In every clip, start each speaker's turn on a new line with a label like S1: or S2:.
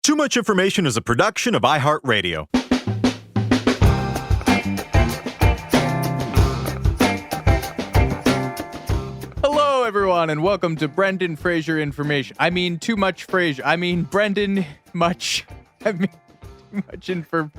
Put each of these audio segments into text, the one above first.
S1: Too Much Information is a production of iHeart Radio.
S2: Hello, everyone, and welcome to Brendan Fraser Information. I mean, too much Fraser. I mean, Brendan much. I mean, too much info.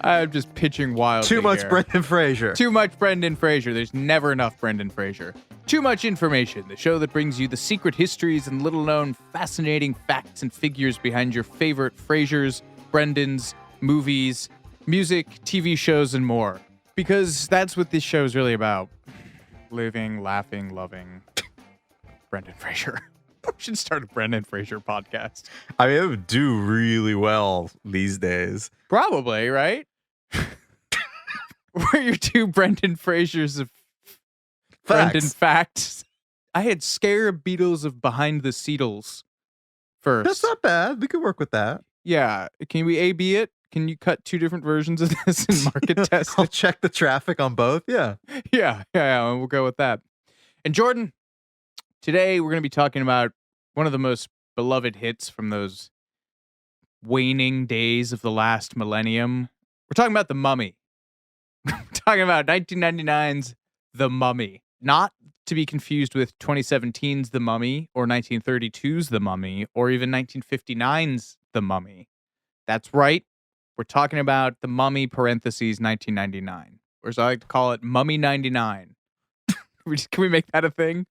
S2: I'm just pitching wildly
S3: Too much
S2: here.
S3: Brendan Fraser.
S2: Too much Brendan Fraser. There's never enough Brendan Fraser. Too Much Information, the show that brings you the secret histories and little-known fascinating facts and figures behind your favorite Frasers, Brendans, movies, music, TV shows, and more. Because that's what this show is really about. Living, laughing, loving Brendan Fraser. We should start a Brendan Fraser podcast.
S3: I mean, it would do really well these days.
S2: Probably, right? We're your two Brendan Frasers of Brendan facts. I had scare beetles of behind the Seatles first.
S3: That's not bad. We could work with that.
S2: Yeah. Can we A-B it? Can you cut two different versions of this and market test
S3: I'll
S2: it?
S3: check the traffic on both. Yeah.
S2: Yeah. We'll go with that. And Jordan, today we're going to be talking about one of the most beloved hits from those waning days of the last millennium. We're talking about The Mummy. We're talking about 1999's The Mummy. Not to be confused with 2017's The Mummy or 1932's The Mummy or even 1959's The Mummy. That's right. We're talking about The Mummy parentheses 1999. Or as I like to call it, Mummy 99. Can we make that a thing?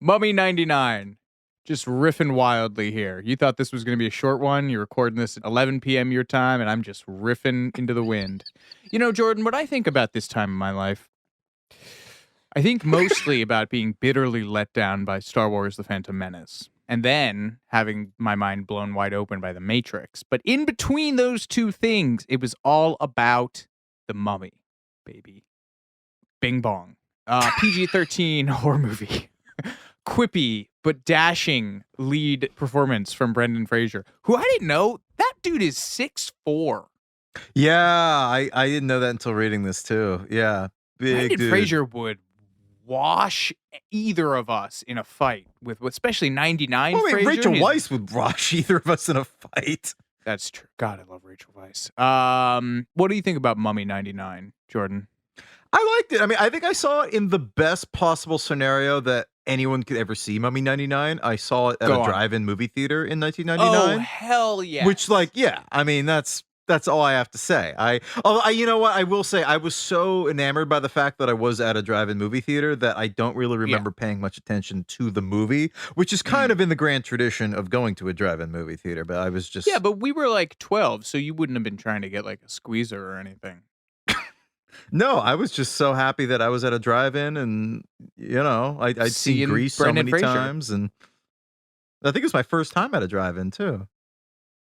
S2: Mummy 99. Just riffing wildly here. You thought this was going to be a short one. You're recording this at 11 p.m. your time, and I'm just riffing into the wind. You know, Jordan, what I think about this time in my life, I think mostly about being bitterly let down by Star Wars The Phantom Menace, and then having my mind blown wide open by The Matrix. But in between those two things, it was all about The Mummy, baby. Bing bong. PG-13 horror movie. Quippy but dashing lead performance from Brendan Fraser, who I didn't know, that dude is 6'4".
S3: Yeah, I didn't know that until reading this too. Yeah. Big
S2: Brendan
S3: dude.
S2: Fraser would wash either of us in a fight with especially 99
S3: Well, I mean,
S2: Fraser.
S3: Rachel Weisz would wash either of us in a fight.
S2: That's true. God, I love Rachel Weisz. What do you think about Mummy 99, Jordan?
S3: I liked it. I mean, I think I saw it in the best possible scenario that anyone could ever see Mummy 99. I saw it at a drive-in movie theater in 1999.
S2: Oh, hell yeah.
S3: Which, like, yeah, I mean, that's all I have to say. You know what? I will say I was so enamored by the fact that I was at a drive-in movie theater that I don't really remember paying much attention to the movie, which is kind of in the grand tradition of going to a drive-in movie theater. But I was just...
S2: Yeah, but we were like 12, so you wouldn't have been trying to get like a squeezer or anything.
S3: No, I was just so happy that I was at a drive-in and, you know, I'd seen Grease so many times. And I think it was my first time at a drive-in, too.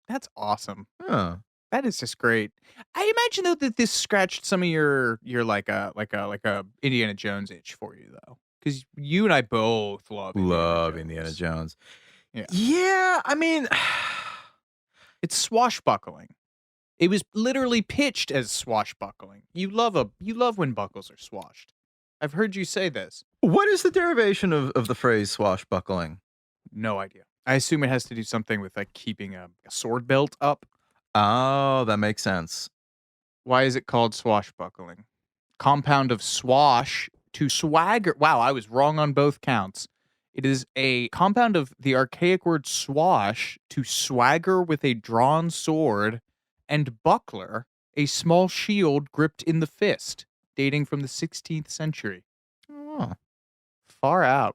S2: That's awesome.
S3: Yeah.
S2: That is just great. I imagine though that this scratched some of your like a Indiana Jones itch for you though, because you and I both love
S3: Indiana Jones.
S2: Yeah.
S3: Yeah, I mean,
S2: it's swashbuckling. It was literally pitched as swashbuckling. You love when buckles are swashed. I've heard you say this.
S3: What is the derivation of the phrase swashbuckling?
S2: No idea. I assume it has to do something with like keeping a sword belt up.
S3: Oh, that makes sense.
S2: Why is it called swashbuckling? Compound of swash to swagger. Wow, I was wrong on both counts. It is a compound of the archaic word swash to swagger with a drawn sword, and buckler, a small shield gripped in the fist, dating from the 16th century.
S3: Oh.
S2: Far out.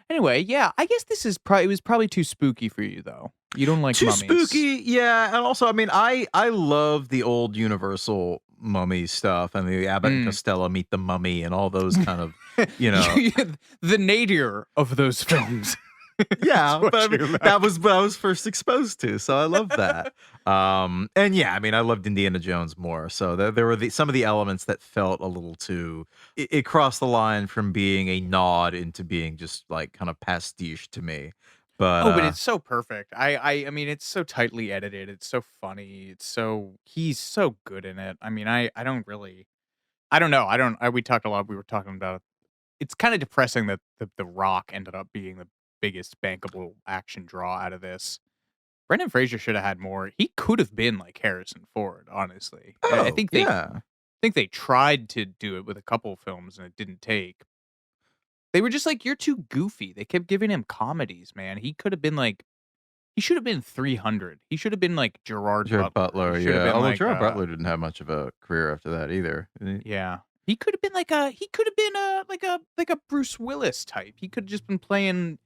S2: Anyway, yeah, I guess this is it was probably too spooky for you, though. You don't like
S3: too
S2: mummies.
S3: Spooky, yeah. And also, I mean, I love the old Universal mummy stuff and the Abbott and Costello Meet the Mummy and all those kind of, you know.
S2: The nadir of those films.
S3: Yeah, but I mean, that was what I was first exposed to, so I love that. And yeah, I mean, I loved Indiana Jones more. So there were some of the elements that felt a little too. It crossed the line from being a nod into being just like kind of pastiche to me. But
S2: it's so perfect. I mean, it's so tightly edited. It's so funny. He's so good in it. I mean, I don't know. We talked a lot. We were talking about. It's kind of depressing that the Rock ended up being the biggest bankable action draw out of this. Brendan Fraser should have had more. He could have been like Harrison Ford, honestly. I
S3: Oh,
S2: think
S3: yeah.
S2: they tried to do it with a couple of films and it didn't take. They were just like, you're too goofy. They kept giving him comedies, man. He could have been like, he should have been 300. He should have been like Gerard
S3: Gerard
S2: Butler.
S3: Butler,
S2: He should have
S3: yeah.
S2: been
S3: Although
S2: like,
S3: Gerard Butler didn't have much of a career after that either.
S2: yeah. He could have been like a, he could have been like a Bruce Willis type. He could have just been playing,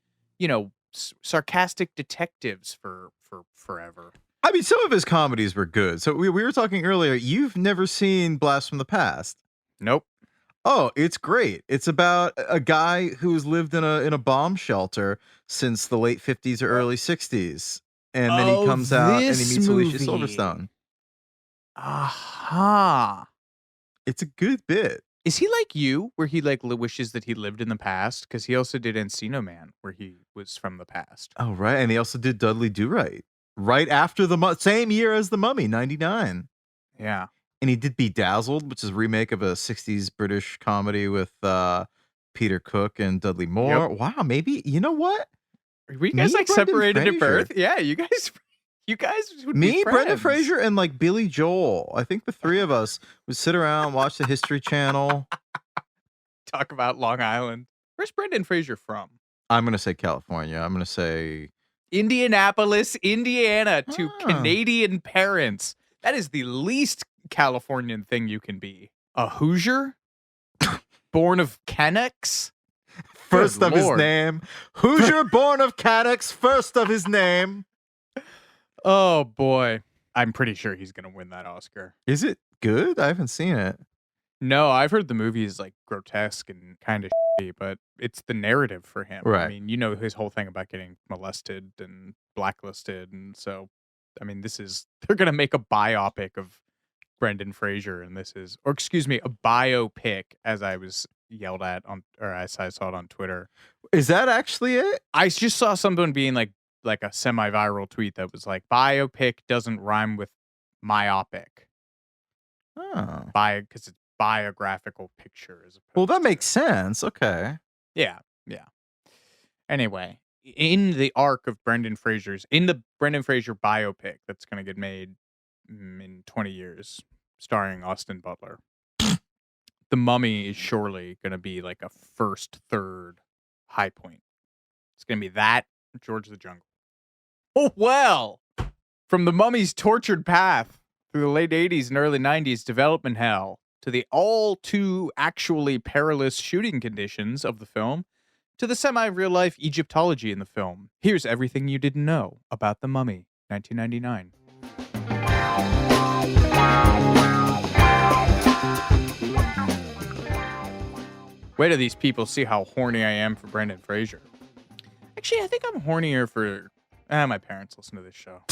S2: sarcastic detectives for forever.
S3: I mean, some of his comedies were good. So we were talking earlier. You've never seen Blast from the Past.
S2: Nope.
S3: Oh, it's great. It's about a guy who's lived in a bomb shelter since the late 50s or early 60s. And then he comes out and he
S2: this
S3: meets Alicia
S2: movie.
S3: Silverstone.
S2: Aha.
S3: It's a good bit.
S2: Is he like you, where he like wishes that he lived in the past? Because he also did Encino Man, where he was from the past.
S3: Oh, right. And he also did Dudley Do-Right. Right after same year as The Mummy, 99.
S2: Yeah.
S3: And he did Bedazzled, which is a remake of a 60s British comedy with Peter Cook and Dudley Moore.
S2: Yep.
S3: Wow, maybe, you know what?
S2: Were you guys
S3: Me,
S2: like
S3: Brendan
S2: separated at
S3: Fraser.
S2: birth? Yeah, you guys would
S3: Me,
S2: be
S3: Brendan
S2: friends.
S3: Fraser, and like Billy Joel. I think the three of us would sit around, watch the History Channel.
S2: Talk about Long Island. Where's Brendan Fraser from?
S3: I'm going to say California. I'm going to say
S2: Indianapolis, Indiana, to
S3: Ah.
S2: Canadian parents. That is the least Californian thing you can be. A Hoosier? Born of Canucks?
S3: first
S2: Good
S3: of his
S2: Lord.
S3: name. Hoosier, born of Canucks, first of his name.
S2: Oh, boy. I'm pretty sure he's going to win that Oscar.
S3: Is it good? I haven't seen it.
S2: No, I've heard the movie is like grotesque and kind of shitty, but it's the narrative for him.
S3: Right.
S2: I mean, you know his whole thing about getting molested and blacklisted, and so I mean, they're gonna make a biopic of Brendan Fraser, and a biopic, as I was yelled at as I saw it on Twitter.
S3: Is that actually it?
S2: I just saw someone being like a semi-viral tweet that was like, biopic doesn't rhyme with myopic.
S3: Oh.
S2: Because it's biographical picture as
S3: Well,
S2: opposed
S3: that
S2: to-
S3: makes sense. Okay.
S2: Yeah. Anyway, in the Brendan Fraser biopic that's going to get made in 20 years, starring Austin Butler, The Mummy is surely going to be like a first, third high point. It's going to be that, George the Jungle. Oh, well, from The Mummy's tortured path through the late 80s and early 90s development hell to the all too actually perilous shooting conditions of the film, to the semi-real life Egyptology in the film. Here's everything you didn't know about The Mummy, 1999. Wait till these people see how horny I am for Brendan Fraser. Actually, I think I'm hornier for... my parents listen to this show.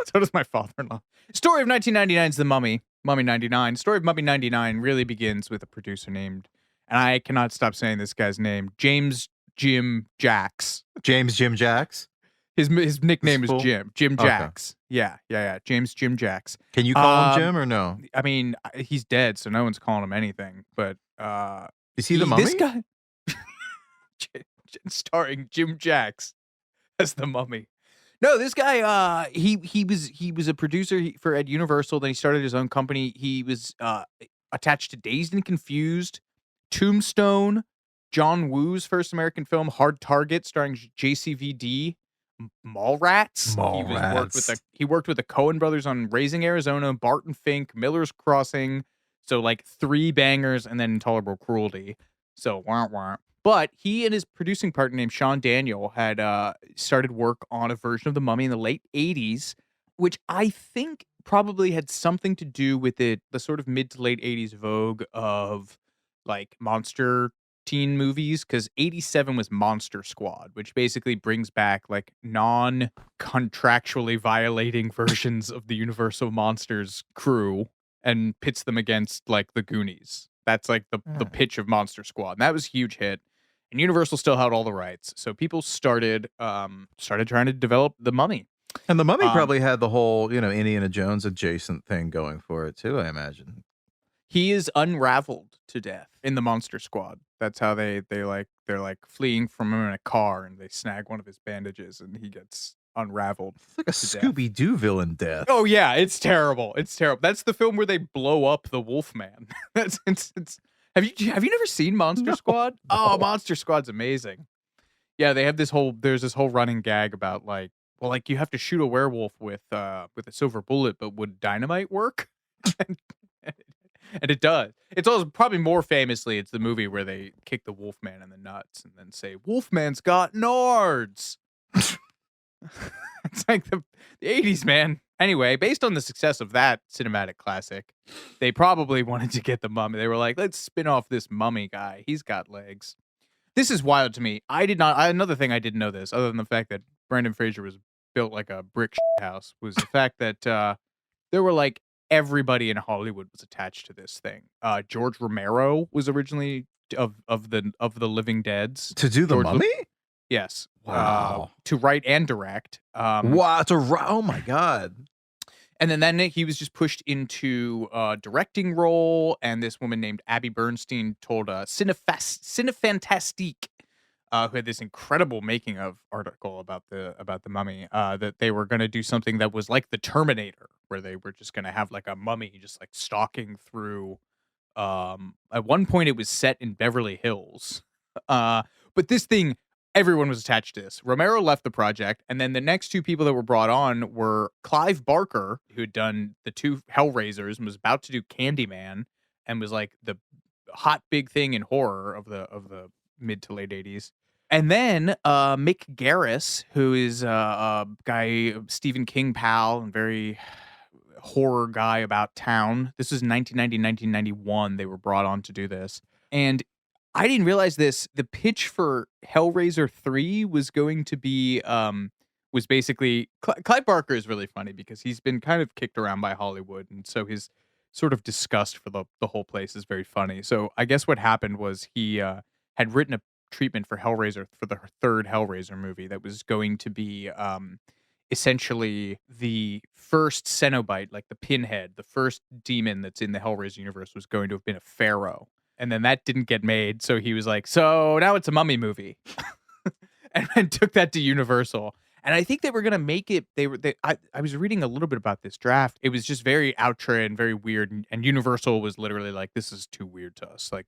S2: So does my father-in-law. Story of 1999's The Mummy, Mummy 99. Story of Mummy 99 really begins with a producer named, and I cannot stop saying this guy's name, James Jim Jacks.
S3: James Jim Jacks.
S2: His nickname is
S3: Full?
S2: Jim. Jim
S3: Okay.
S2: Jacks. Yeah. James Jim Jacks.
S3: Can you call him Jim or no?
S2: I mean, he's dead, so no one's calling him anything. But
S3: Is he the mummy?
S2: This guy, starring Jim Jacks as the Mummy. No, this guy, he was a producer at Universal. Then he started his own company. He was attached to Dazed and Confused, Tombstone, John Woo's first American film, Hard Target, starring JCVD, Mallrats. He worked with the Coen brothers on Raising Arizona, Barton Fink, Miller's Crossing. So like 3 bangers and then Intolerable Cruelty. So wah wah. But he and his producing partner named Sean Daniel had started work on a version of The Mummy in the late 80s, which I think probably had something to do with the sort of mid to late 80s vogue of like monster teen movies, because 87 was Monster Squad, which basically brings back like non-contractually violating versions of the Universal Monsters crew and pits them against like the Goonies. That's like the pitch of Monster Squad. And that was a huge hit. And Universal still had all the rights. So people started trying to develop The Mummy.
S3: And The Mummy probably had the whole, Indiana Jones adjacent thing going for it too, I imagine.
S2: He is unraveled to death in the Monster Squad. That's how they're like fleeing from him in a car, and they snag one of his bandages, and he gets unraveled.
S3: It's like a
S2: to death.
S3: Scooby-Doo villain death.
S2: Oh yeah, it's terrible. It's terrible. That's the film where they blow up the Wolfman. It's. Have you never seen Monster Squad? Oh, Monster Squad's amazing. Yeah, they have there's this whole running gag about like, well, like you have to shoot a werewolf with a silver bullet, but would dynamite work? And it does. It's also probably more famously, it's the movie where they kick the Wolfman in the nuts and then say, "Wolfman's got nards." It's like the 80s, man. Anyway, based on the success of that cinematic classic, they probably wanted to get the Mummy. They were like, let's spin off this Mummy guy. He's got legs. This is wild to me. Another thing I didn't know this, other than the fact that Brendan Fraser was built like a brick house, was the fact that there were like everybody in Hollywood was attached to this thing. George Romero was originally of the Living Dead's
S3: To do the Mummy?
S2: Yes.
S3: Wow.
S2: To write and direct.
S3: Wow. Oh my God.
S2: And then he was just pushed into a directing role, and this woman named Abby Bernstein told Cinefantastique, who had this incredible making of article about the Mummy, that they were going to do something that was like the Terminator, where they were just going to have like a mummy just like stalking through. At one point, it was set in Beverly Hills, but this thing. Everyone was attached to this. Romero left the project, and then the next two people that were brought on were Clive Barker, who had done the two Hellraisers and was about to do Candyman, and was like the hot big thing in horror of the mid to late 80s. And then Mick Garris, who is a guy, Stephen King pal, and very horror guy about town. This was 1990, 1991. They were brought on to do this. And I didn't realize this. The pitch for Hellraiser 3 was going to be, was basically, Clive Barker is really funny because he's been kind of kicked around by Hollywood. And so his sort of disgust for the whole place is very funny. So I guess what happened was he had written a treatment for Hellraiser, for the third Hellraiser movie, that was going to be essentially the first Cenobite, like the Pinhead, the first demon that's in the Hellraiser universe, was going to have been a pharaoh. And then that didn't get made, so he was like, so now it's a mummy movie. And then took that to Universal. And I think they were going to make it, I was reading a little bit about this draft. It was just very outre and very weird. And Universal was literally like, this is too weird to us. Like,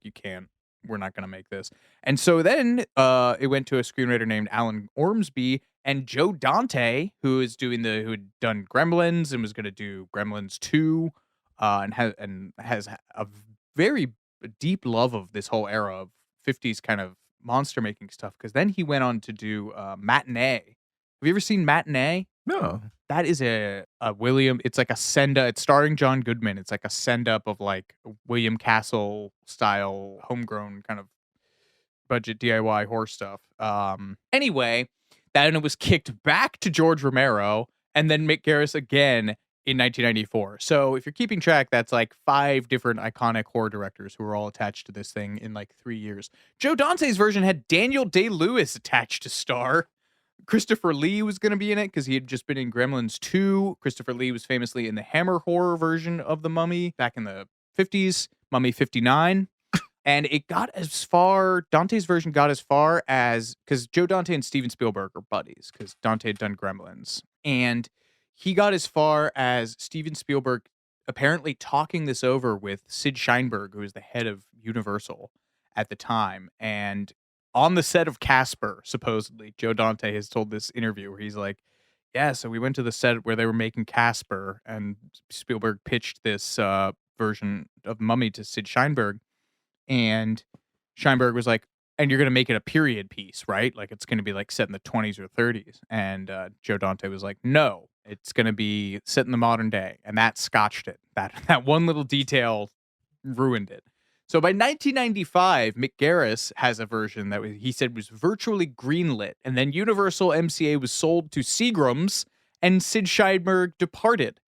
S2: we're not going to make this. And so then it went to a screenwriter named Alan Ormsby, and Joe Dante, who had done Gremlins and was going to do Gremlins 2, and has a very deep love of this whole era of 50s kind of monster making stuff, because then he went on to do Matinee. Have you ever seen Matinee?
S3: No.
S2: That is a William, it's like a send-up, it's starring John Goodman. It's like a send-up of like William Castle style, homegrown kind of budget DIY horror stuff. Anyway, then it was kicked back to George Romero, and then Mick Garris again in 1994. So if you're keeping track, that's like 5 different iconic horror directors who were all attached to this thing in like 3 years. Joe Dante's version had Daniel Day-Lewis attached to star. Christopher Lee was going to be in it because he had just been in Gremlins 2. Christopher Lee was famously in the Hammer horror version of The Mummy back in the 50s, Mummy 59. And it got as far, Dante's version got as far as, because Joe Dante and Steven Spielberg are buddies, because Dante had done Gremlins. And he got as far as Steven Spielberg apparently talking this over with Sid Sheinberg, who was the head of Universal at the time. And on the set of Casper, supposedly, Joe Dante has told this interview where he's like, yeah, so we went to the set where they were making Casper, and Spielberg pitched this version of Mummy to Sid Sheinberg. And Sheinberg was like, and you're going to make it a period piece, right? Like it's going to be like set in the 20s or 30s. And Joe Dante was like, no, it's going to be set in the modern day. And that scotched it. That one little detail ruined it. So by 1995, Mick Garris has a version that he said was virtually greenlit. And then Universal MCA was sold to Seagram's, and Sid Sheinberg departed.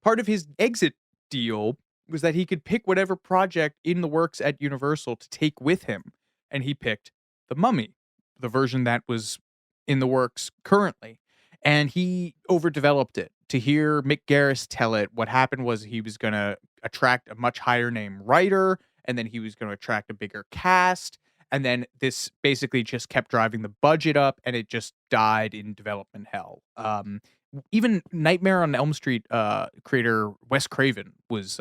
S2: Part of his exit deal was that he could pick whatever project in the works at Universal to take with him. And he picked The Mummy, the version that was in the works currently. And he overdeveloped it to hear Mick Garris tell it, what happened was he was going to attract a much higher name writer, and then he was going to attract a bigger cast. And then this basically just kept driving the budget up, and it just died in development hell. Even Nightmare on Elm Street creator Wes Craven was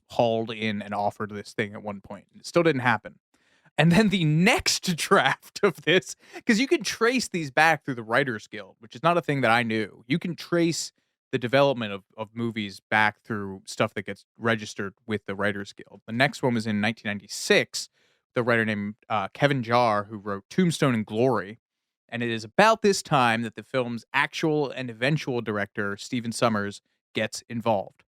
S2: hauled in and offered this thing at one point. It still didn't happen. And then the next draft of this, because you can trace these back through the Writers Guild, which is not a thing that I knew. You can trace the development of movies back through stuff that gets registered with the Writers Guild. The next one was in 1996, the writer named Kevin Jarre, who wrote Tombstone and Glory. And it is about this time that the film's actual and eventual director, Stephen Sommers, gets involved.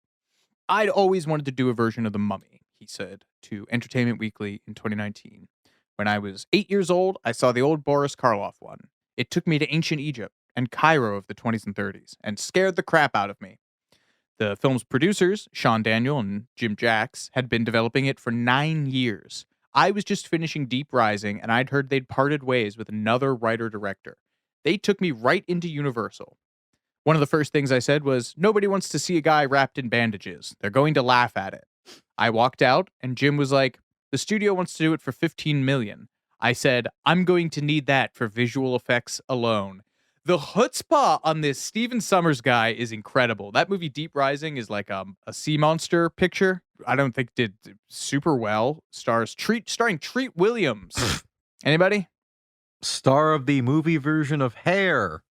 S2: I'd always wanted to do a version of The Mummy, he said to Entertainment Weekly in 2019. When I was 8 years old, I saw the old Boris Karloff one. It took me to ancient Egypt and Cairo of the 20s and 30s and scared the crap out of me. The film's producers, Sean Daniel and Jim Jacks, had been developing it for 9 years. I was just finishing Deep Rising, and I'd heard they'd parted ways with another writer-director. They took me right into Universal. One of the first things I said was, nobody wants to see a guy wrapped in bandages. They're going to laugh at it. I walked out, and Jim was like, the studio wants to do it for $15 million. I said, I'm going to need that for visual effects alone. The chutzpah on this Stephen Sommers guy is incredible. That movie Deep Rising is like a sea monster picture. I don't think did super well. Starring Treat Williams. Anybody?
S3: Star of the movie version of Hair,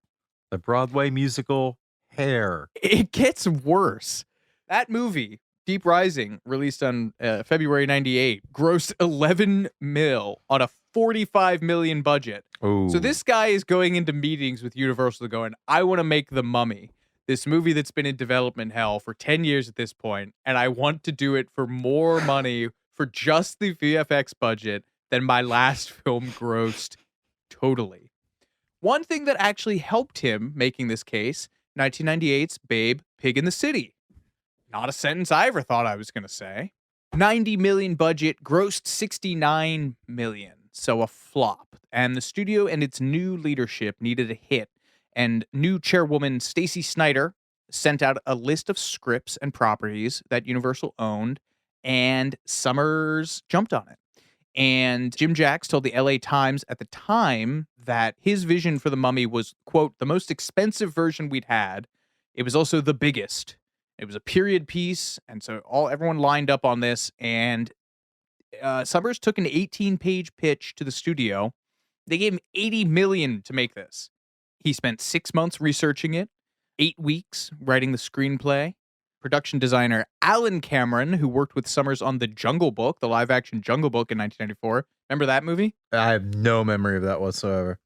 S3: the Broadway musical Hair.
S2: It gets worse. That movie, Deep Rising, released on February 98, grossed 11 mil on a 45 million budget.
S3: Ooh.
S2: So this guy is going into meetings with Universal going, I want to make The Mummy, this movie that's been in development hell for 10 years at this point, and I want to do it for more money for just the VFX budget than my last film grossed totally. One thing that actually helped him making this case, 1998's Babe, Pig in the City. Not a sentence I ever thought I was going to say. 90 million budget, grossed 69 million. So a flop. And the studio and its new leadership needed a hit. And new chairwoman Stacy Snyder sent out a list of scripts and properties that Universal owned, and Sommers jumped on it. And Jim Jacks told the LA Times at the time that his vision for The Mummy was, quote, the most expensive version we'd had. It was also the biggest. It was a period piece, and so everyone lined up on this, and Sommers took an 18-page pitch to the studio. They gave him $80 million to make this. He spent 6 months researching it, 8 weeks writing the screenplay. Production designer Alan Cameron, who worked with Sommers on The Jungle Book, the live-action Jungle Book in 1994. Remember that movie?
S3: I have no memory of that whatsoever.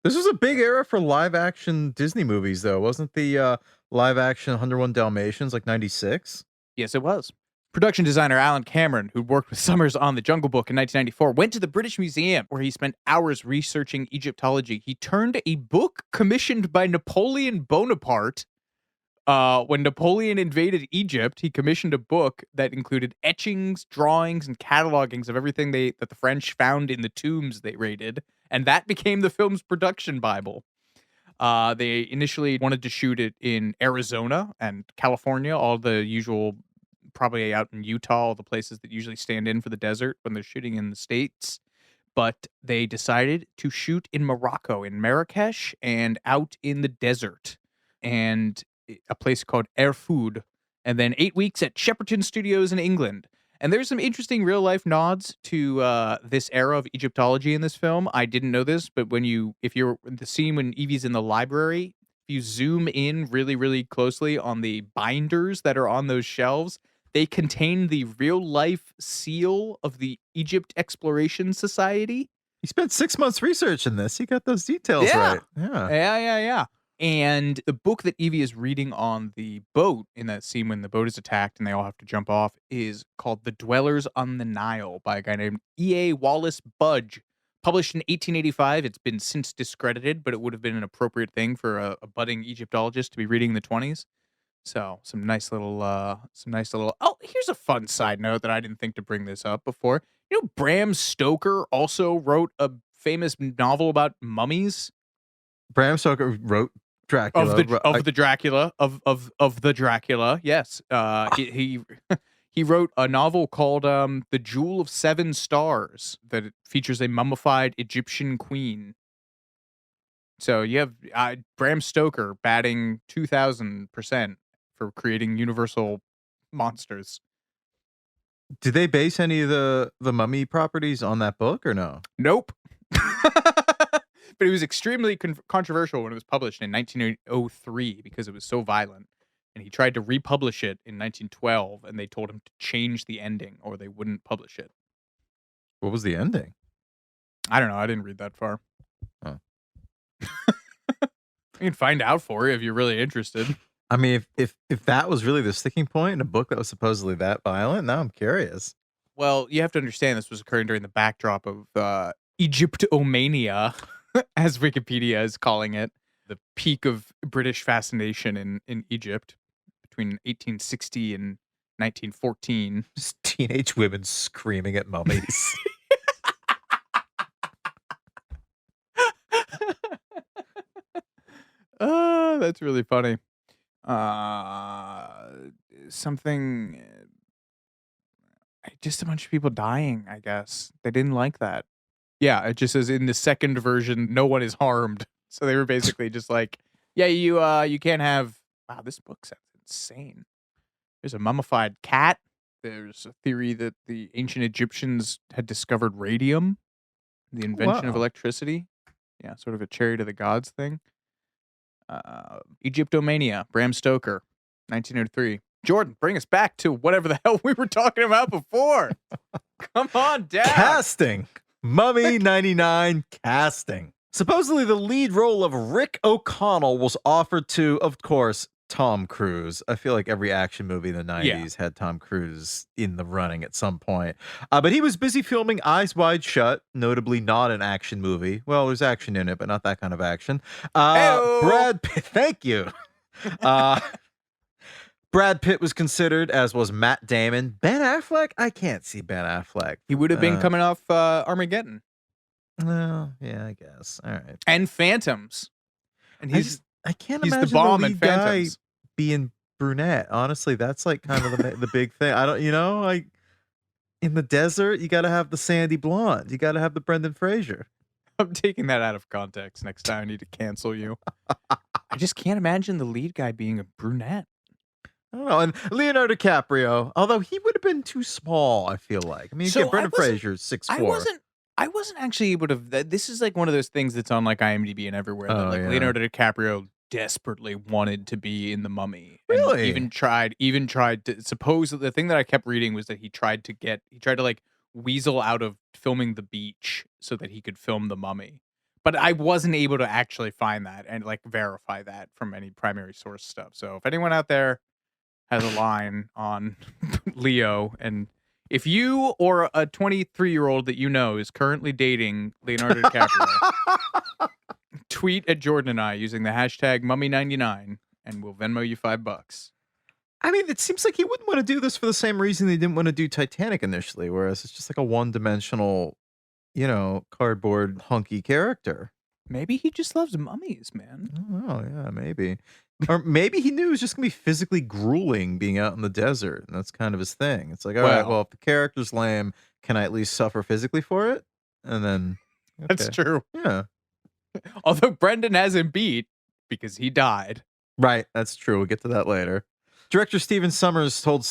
S3: This was a big era for live-action Disney movies, though. Wasn't the live-action 101 Dalmatians like 96?
S2: Yes, it was. Production designer Alan Cameron, who worked with Sommers on The Jungle Book in 1994, went to the British Museum, where he spent hours researching Egyptology. He turned a book commissioned by Napoleon Bonaparte. When Napoleon invaded Egypt, he commissioned a book that included etchings, drawings, and catalogings of everything that the French found in the tombs they raided, and that became the film's production Bible. They initially wanted to shoot it in Arizona and California, all the usual, probably out in Utah, all the places that usually stand in for the desert when they're shooting in the States. But they decided to shoot in Morocco, in Marrakesh, and out in the desert. And a place called Erfoud, and then 8 weeks at Shepperton Studios in England. And there's some interesting real-life nods to this era of Egyptology in this film. I didn't know this, but if you're in the scene when Evie's in the library, if you zoom in really, really closely on the binders that are on those shelves, they contain the real-life seal of the Egypt Exploration Society.
S3: He spent 6 months researching this. He got those details right.
S2: Yeah. And the book that Evie is reading on the boat in that scene when the boat is attacked and they all have to jump off is called The Dwellers on the Nile by a guy named E.A. Wallace Budge. Published in 1885. It's been since discredited, but it would have been an appropriate thing for a budding Egyptologist to be reading in the 20s. So some nice little. Oh, here's a fun side note that I didn't think to bring this up before. You know, Bram Stoker also wrote a famous novel about mummies.
S3: Bram Stoker wrote Dracula.
S2: of the Dracula of the Dracula. Yes, he he wrote a novel called "The Jewel of Seven Stars" that features a mummified Egyptian queen. So you have Bram Stoker batting 2,000% for creating universal monsters.
S3: Did they base any of the Mummy properties on that book or no?
S2: Nope. But it was extremely controversial when it was published in 1903 because it was so violent. And he tried to republish it in 1912, and they told him to change the ending or they wouldn't publish it.
S3: What was the ending?
S2: I don't know. I didn't read that far.
S3: Oh.
S2: You can find out for you if you're really interested.
S3: I mean, if that was really the sticking point in a book that was supposedly that violent, now I'm curious.
S2: Well, you have to understand this was occurring during the backdrop of Egyptomania, as Wikipedia is calling it, the peak of British fascination in Egypt between 1860 and 1914.
S3: Just teenage women screaming at mummies.
S2: Oh, that's really funny. Something, just a bunch of people dying, I guess. They didn't like that. Yeah, it just says in the second version, no one is harmed. So they were basically just like, yeah, you can't have. Wow, this book sounds insane. There's a mummified cat. There's a theory that the ancient Egyptians had discovered radium, the invention of
S3: Wow.
S2: electricity. Yeah, sort of a cherry to the gods thing. Egyptomania, Bram Stoker, 1903. Jordan, bring us back to whatever the hell we were talking about before. Come on down.
S3: Casting. Mummy 99 casting. Supposedly the lead role of Rick O'Connell was offered to, of course, Tom Cruise. I feel like every action movie in the 90s had Tom Cruise in the running at some point. But he was busy filming Eyes Wide Shut, notably not an action movie. Well, there's action in it, but not that kind of action. Brad Pitt, thank you. Brad Pitt was considered, as was Matt Damon. Ben Affleck? I can't see Ben Affleck.
S2: He would have been coming off Armageddon.
S3: Well, yeah, I guess. All right.
S2: And Phantoms. And
S3: I can't
S2: he's
S3: imagine
S2: the bomb
S3: the
S2: in
S3: lead guy
S2: Phantoms.
S3: being brunette. Honestly, that's like kind of the big thing. I don't, like in the desert, you got to have the sandy blonde. You got to have the Brendan Fraser.
S2: I'm taking that out of context. Next time I need to cancel you. I just can't imagine the lead guy being a brunette.
S3: I don't know. And Leonardo DiCaprio, although he would have been too small, I feel like. I mean, you get Brendan Fraser's 6'4".
S2: I wasn't actually able to. This is like one of those things that's on like IMDb and everywhere. That, like
S3: yeah.
S2: Leonardo DiCaprio desperately wanted to be in The Mummy.
S3: Really?
S2: And even tried to. Suppose the thing that I kept reading was that he tried to like weasel out of filming The Beach so that he could film The Mummy. But I wasn't able to actually find that and like verify that from any primary source stuff. So if anyone out there has a line on Leo, and if you or a 23-year-old that you know is currently dating Leonardo DiCaprio, tweet at Jordan and I using the hashtag Mummy99 and we'll Venmo you $5.
S3: I mean, it seems like he wouldn't want to do this for the same reason he didn't want to do Titanic initially, whereas it's just like a one-dimensional, cardboard hunky character.
S2: Maybe he just loves mummies, man.
S3: Oh, yeah, maybe. Or maybe he knew it was just going to be physically grueling being out in the desert, and that's kind of his thing. It's like, all right, well, if the character's lame, can I at least suffer physically for it? And then... Okay.
S2: That's true.
S3: Yeah.
S2: Although Brendan has him beat because he died.
S3: Right, that's true. We'll get to that later. Director Stephen Sommers told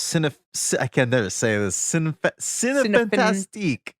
S3: I can never say this, Cinefantastique.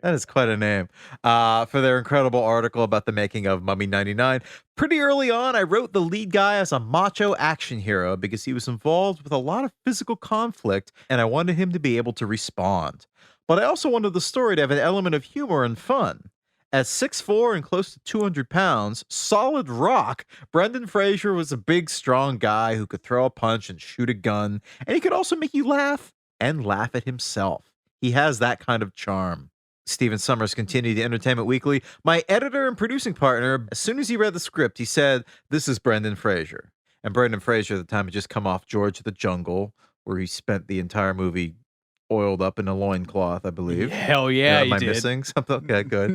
S3: That is quite a name. For their incredible article about the making of Mummy 99. Pretty early on, I wrote the lead guy as a macho action hero because he was involved with a lot of physical conflict and I wanted him to be able to respond. But I also wanted the story to have an element of humor and fun. At 6'4" and close to 200 pounds, solid rock, Brendan Fraser was a big, strong guy who could throw a punch and shoot a gun, and he could also make you laugh and laugh at himself. He has that kind of charm. Stephen Sommers continued to Entertainment Weekly. My editor and producing partner, as soon as he read the script, he said, "This is Brendan Fraser." And Brendan Fraser at the time had just come off George of the Jungle, where he spent the entire movie oiled up in a loincloth, I believe.
S2: Hell yeah,
S3: Am I
S2: did.
S3: missing something? Okay, good.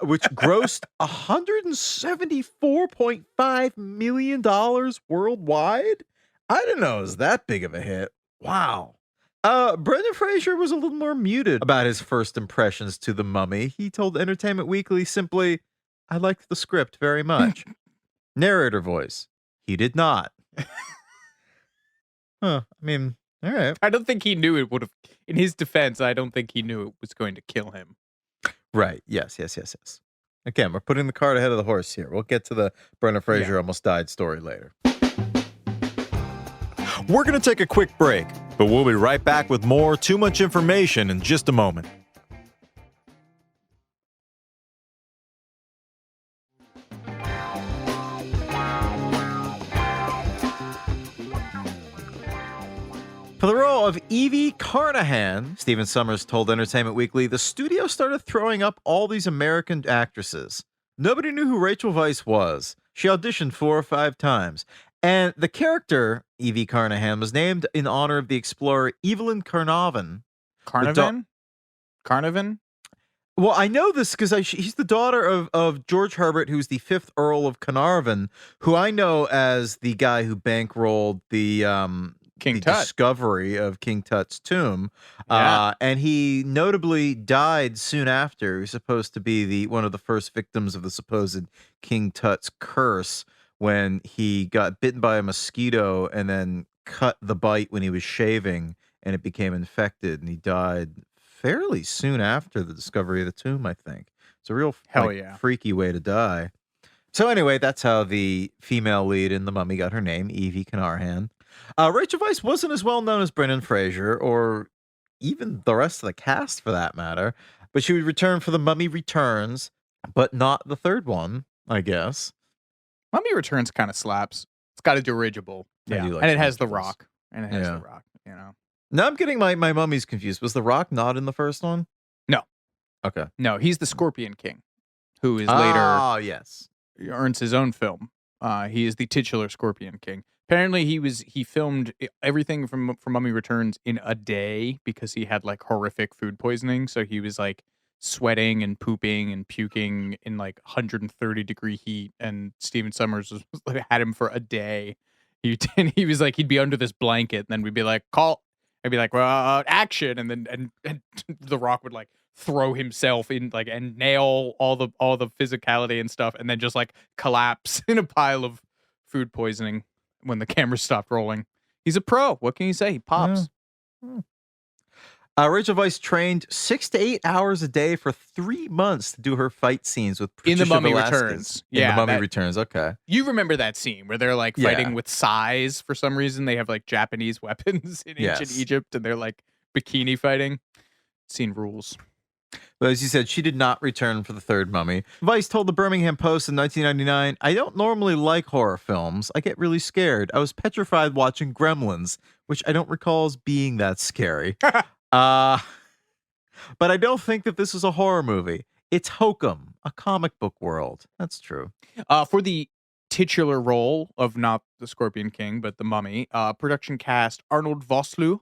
S3: Which grossed $174.5 million worldwide. I didn't know it was that big of a hit. Wow. Brendan Fraser was a little more muted about his first impressions to The Mummy. He told Entertainment Weekly simply, "I liked the script very much." Narrator voice, he did not. I mean, all right.
S2: I don't think he knew it would have. In his defense, I don't think he knew it was going to kill him.
S3: Right. Yes. Again, we're putting the cart ahead of the horse here. We'll get to the Brendan Fraser almost died story later.
S1: We're going to take a quick break, but we'll be right back with more Too Much Information in just a moment.
S3: For the role of Evie Carnahan, Stephen Sommers told Entertainment Weekly, the studio started throwing up all these American actresses. Nobody knew who Rachel Weisz was. She auditioned 4 or 5 times. And the character, Evie Carnahan, was named in honor of the explorer Evelyn Carnarvon.
S2: Carnarvon? Carnarvon?
S3: Well, I know this because he's the daughter of George Herbert, who's the 5th Earl of Carnarvon, who I know as the guy who bankrolled the discovery of King Tut's tomb.
S2: Yeah.
S3: And he notably died soon after. He was supposed to be one of the first victims of the supposed King Tut's curse when he got bitten by a mosquito and then cut the bite when he was shaving and it became infected, and he died fairly soon after the discovery of the tomb, I think. It's a real freaky way to die. So anyway, that's how the female lead in The Mummy got her name, Evie Carnahan. Rachel Weisz wasn't as well known as Brendan Fraser, or even the rest of the cast for that matter, but she would return for The Mummy Returns, but not the third one, I guess.
S2: Mummy Returns kind of slaps. It's got a dirigible. Yeah, and it has The Rock. And it has The Rock, you know.
S3: Now I'm getting my mummies confused. Was The Rock not in the first one?
S2: No.
S3: Okay.
S2: No, he's the Scorpion King, who is later
S3: yes,
S2: earns his own film. He is the titular Scorpion King. Apparently, he filmed everything from Mummy Returns in a day because he had like horrific food poisoning. So he was like sweating and pooping and puking in like 130-degree heat. And Stephen Sommers had him for a day. He was like, he'd be under this blanket, and then we'd be like, call. I'd be like, well, action, and then and The Rock would like throw himself in like and nail all the physicality and stuff, and then just like collapse in a pile of food poisoning when the camera stopped rolling. He's a pro. What can you say? He pops.
S3: Yeah. Rachel Weisz trained 6 to 8 hours a day for 3 months to do her fight scenes with Patricia
S2: in The Mummy
S3: Velasquez.
S2: Returns.
S3: In The Mummy Returns, okay.
S2: You remember that scene where they're like fighting with sais for some reason. They have like Japanese weapons in ancient Egypt, and they're like bikini fighting. Scene rules.
S3: But as you said, she did not return for the third Mummy. Weisz told the Birmingham Post in 1999, "I don't normally like horror films. I get really scared. I was petrified watching Gremlins, which I don't recall as being that scary. But I don't think that this is a horror movie. It's hokum, a comic book world." That's true.
S2: For the titular role of not the Scorpion King, but the Mummy, production cast Arnold Vosloo,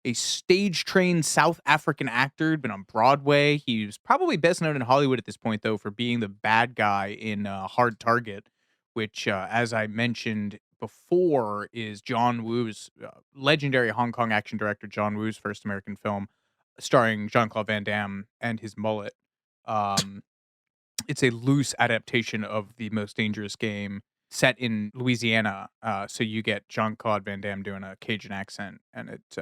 S2: a stage-trained South African actor, had been on Broadway. He was probably best known in Hollywood at this point, though, for being the bad guy in Hard Target, which, as I mentioned before, is John Woo's legendary Hong Kong action director John Woo's first American film, starring Jean-Claude Van Damme and his mullet. It's a loose adaptation of The Most Dangerous Game set in Louisiana. So you get Jean-Claude Van Damme doing a Cajun accent, and it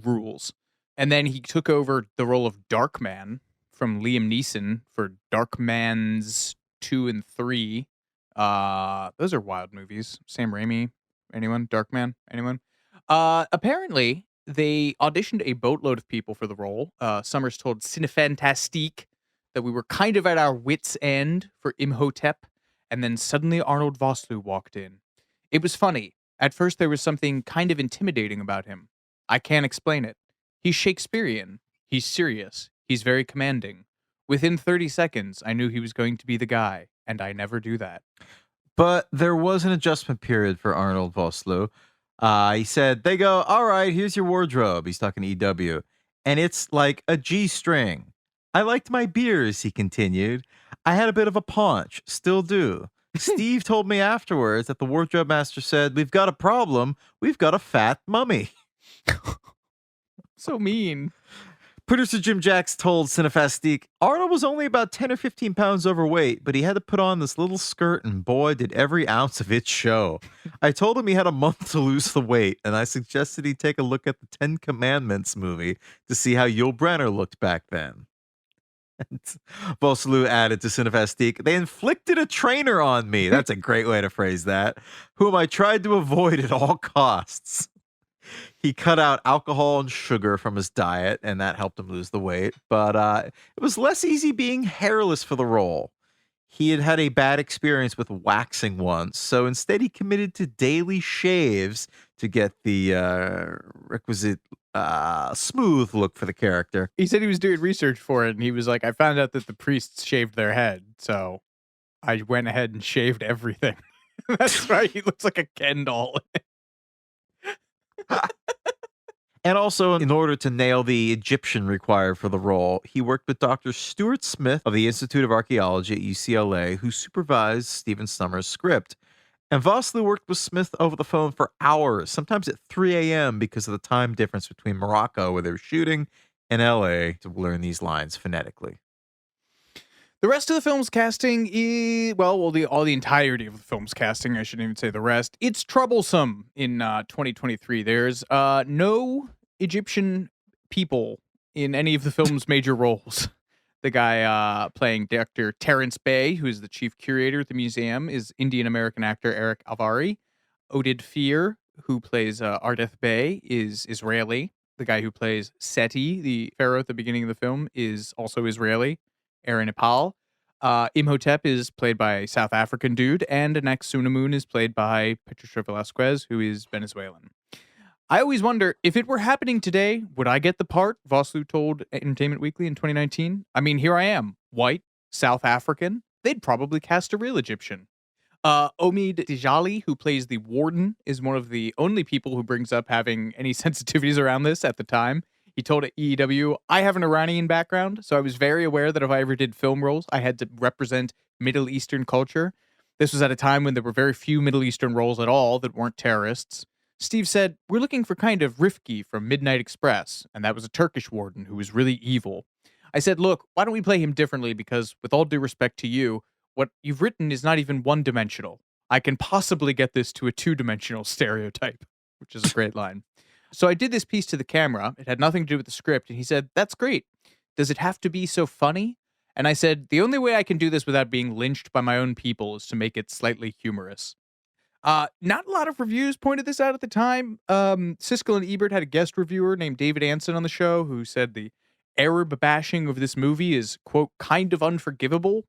S2: rules. And then he took over the role of Darkman from Liam Neeson for Darkman's 2 and 3. Those are wild movies. Sam Raimi, anyone? Darkman, anyone? Apparently, they auditioned a boatload of people for the role. Sommers told Cinefantastique that we were kind of at our wits' end for Imhotep, and then suddenly Arnold Vosloo walked in. It was funny. At first, there was something kind of intimidating about him. I can't explain it. He's Shakespearean. He's serious. He's very commanding. Within 30 seconds, I knew he was going to be the guy, and I never do that.
S3: But there was an adjustment period for Arnold Vosloo. He said, they go, all right, here's your wardrobe. He's talking to EW. and it's like a G string. I liked my beers, he continued. I had a bit of a paunch, still do. Steve told me afterwards that the wardrobe master said, "We've got a problem. We've got a fat mummy."
S2: So mean.
S3: Producer Jim Jacks told Cinefastique, Arnold was only about 10 or 15 pounds overweight, but he had to put on this little skirt, and boy, did every ounce of it show. I told him he had a month to lose the weight, and I suggested he take a look at the 10 Commandments movie to see how Yul Brynner looked back then. And Vosloo added to Cinefastique, they inflicted a trainer on me. That's a great way to phrase that. Whom I tried to avoid at all costs. He cut out alcohol and sugar from his diet, and that helped him lose the weight. But it was less easy being hairless for the role. He had had a bad experience with waxing once, so instead he committed to daily shaves to get the requisite smooth look for the character.
S2: He said he was doing research for it, and he was like, I found out that the priests shaved their head, so I went ahead and shaved everything. That's right. He looks like a Ken doll.
S3: And also, in order to nail the Egyptian required for the role, he worked with Dr. Stuart Smith of the Institute of Archaeology at UCLA, who supervised Stephen Summers' script. And Vosloo worked with Smith over the phone for hours, sometimes at 3 a.m. because of the time difference between Morocco, where they were shooting, and LA, to learn these lines phonetically.
S2: The rest of the film's casting is, all the entirety of the film's casting, I shouldn't even say the rest. It's troublesome in 2023. There's no Egyptian people in any of the film's major roles. The guy playing Dr. Terrence Bey, who is the chief curator at the museum, is Indian-American actor Eric Avari. Oded Fear, who plays Ardeth Bey, is Israeli. The guy who plays Seti, the pharaoh at the beginning of the film, is also Israeli. Aaron Ipal. Imhotep is played by a South African dude, and Anaxunamun is played by Patricia Velasquez, who is Venezuelan. I always wonder, if it were happening today, would I get the part? Vosloo told Entertainment Weekly in 2019. I mean, here I am, white, South African. They'd probably cast a real Egyptian. Omid Djali, who plays the warden, is one of the only people who brings up having any sensitivities around this at the time. He told EEW, I have an Iranian background, so I was very aware that if I ever did film roles, I had to represent Middle Eastern culture. This was at a time when there were very few Middle Eastern roles at all that weren't terrorists. Steve said, we're looking for kind of Rifki from Midnight Express, and that was a Turkish warden who was really evil. I said, look, why don't we play him differently, because with all due respect to you, what you've written is not even one-dimensional. I can possibly get this to a two-dimensional stereotype, which is a great line. So I did this piece to the camera. It had nothing to do with the script. And he said, that's great. Does it have to be so funny? And I said, the only way I can do this without being lynched by my own people is to make it slightly humorous. Not a lot of reviews pointed this out at the time. Siskel and Ebert had a guest reviewer named David Anson on the show who said the Arab bashing of this movie is, quote, kind of unforgivable,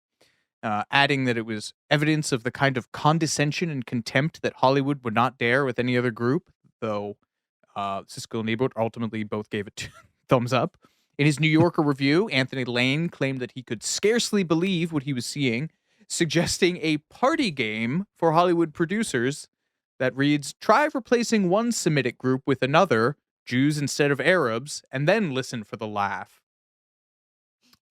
S2: adding that it was evidence of the kind of condescension and contempt that Hollywood would not dare with any other group, though Siskel and Ebert ultimately both gave it thumbs up. In his New Yorker review, Anthony Lane claimed that he could scarcely believe what he was seeing, suggesting a party game for Hollywood producers that reads, try replacing one Semitic group with another, Jews instead of Arabs, and then listen for the laugh.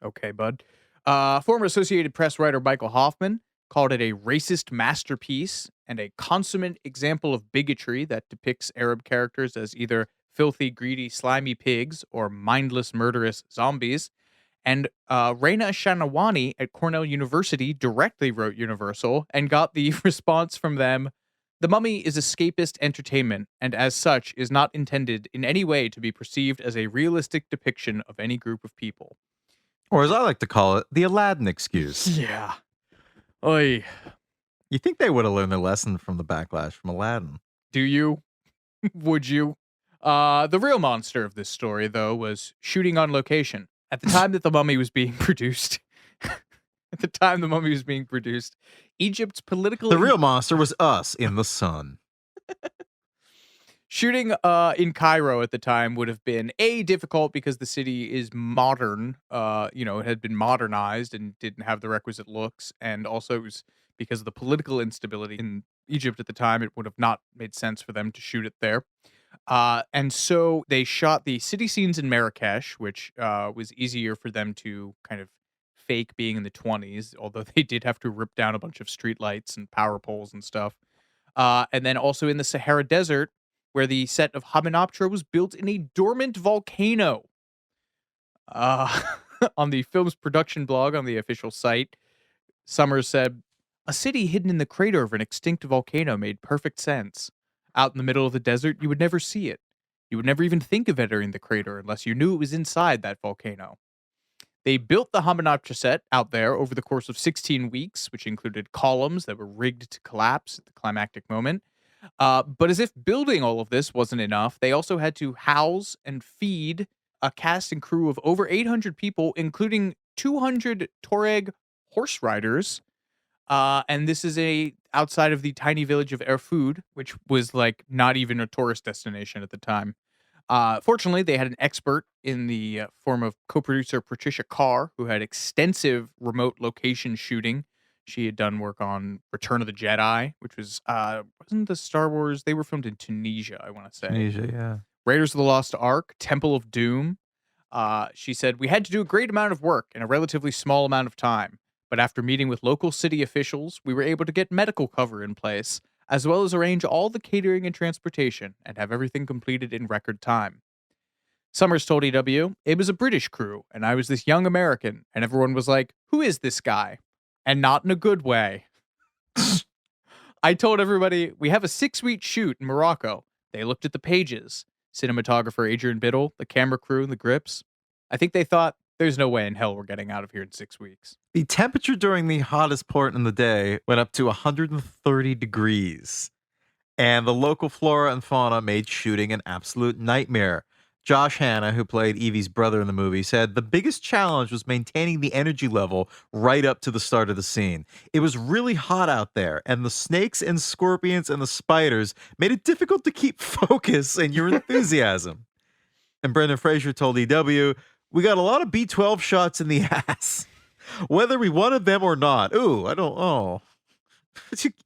S2: Okay, bud. Former Associated Press writer Michael Hoffman called it a racist masterpiece and a consummate example of bigotry that depicts Arab characters as either filthy, greedy, slimy pigs or mindless, murderous zombies. And Reina Shanawani at Cornell University directly wrote Universal and got the response from them, the Mummy is escapist entertainment and as such is not intended in any way to be perceived as a realistic depiction of any group of people.
S3: Or as I like to call it, the Aladdin excuse.
S2: Yeah. Oy.
S3: You think they would have learned their lesson from the backlash from Aladdin?
S2: Do you? Would you? The real monster of this story, though, was shooting on location. At the time that The Mummy was being produced, Egypt's political...
S3: The real monster was us in the sun.
S2: Shooting in Cairo at the time would have been, A, difficult because the city is modern. It had been modernized and didn't have the requisite looks. And also it was because of the political instability in Egypt at the time, it would have not made sense for them to shoot it there. And so they shot the city scenes in Marrakesh, which was easier for them to kind of fake being in the 20s, although they did have to rip down a bunch of streetlights and power poles and stuff. And then also in the Sahara Desert, where the set of Hymenoptera was built in a dormant volcano. Uh, on the film's production blog on the official site, Summers said, "A city hidden in the crater of an extinct volcano made perfect sense. Out in the middle of the desert, you would never see it. You would never even think of entering the crater unless you knew it was inside that volcano." They built the Hymenoptera set out there over the course of 16 weeks, which included columns that were rigged to collapse at the climactic moment. But as if building all of this wasn't enough, they also had to house and feed a cast and crew of over 800 people, including 200 Tuareg horse riders. And this is outside of the tiny village of Erfoud, which was like not even a tourist destination at the time. Fortunately, they had an expert in the form of co-producer Patricia Carr, who had extensive remote location shooting. She had done work on Return of the Jedi, which wasn't the Star Wars. They were filmed in Tunisia, I want to say.
S3: Tunisia, yeah.
S2: Raiders of the Lost Ark, Temple of Doom. She said, "We had to do a great amount of work in a relatively small amount of time. But after meeting with local city officials, we were able to get medical cover in place, as well as arrange all the catering and transportation and have everything completed in record time." Summers told EW, "It was a British crew, and I was this young American, and everyone was like, 'Who is this guy?' And not in a good way." "I told everybody, we have a 6-week shoot in Morocco. They looked at the pages. Cinematographer Adrian Biddle, the camera crew, and the grips. I think they thought, there's no way in hell we're getting out of here in 6 weeks."
S3: The temperature during the hottest part in the day went up to 130 degrees, and the local flora and fauna made shooting an absolute nightmare. Josh Hanna, who played Evie's brother in the movie, said the biggest challenge was maintaining the energy level right up to the start of the scene. It was really hot out there, and the snakes and scorpions and the spiders made it difficult to keep focus and your enthusiasm. And Brendan Fraser told EW, "We got a lot of B12 shots in the ass. Whether we wanted them or not." Ooh, I don't, oh.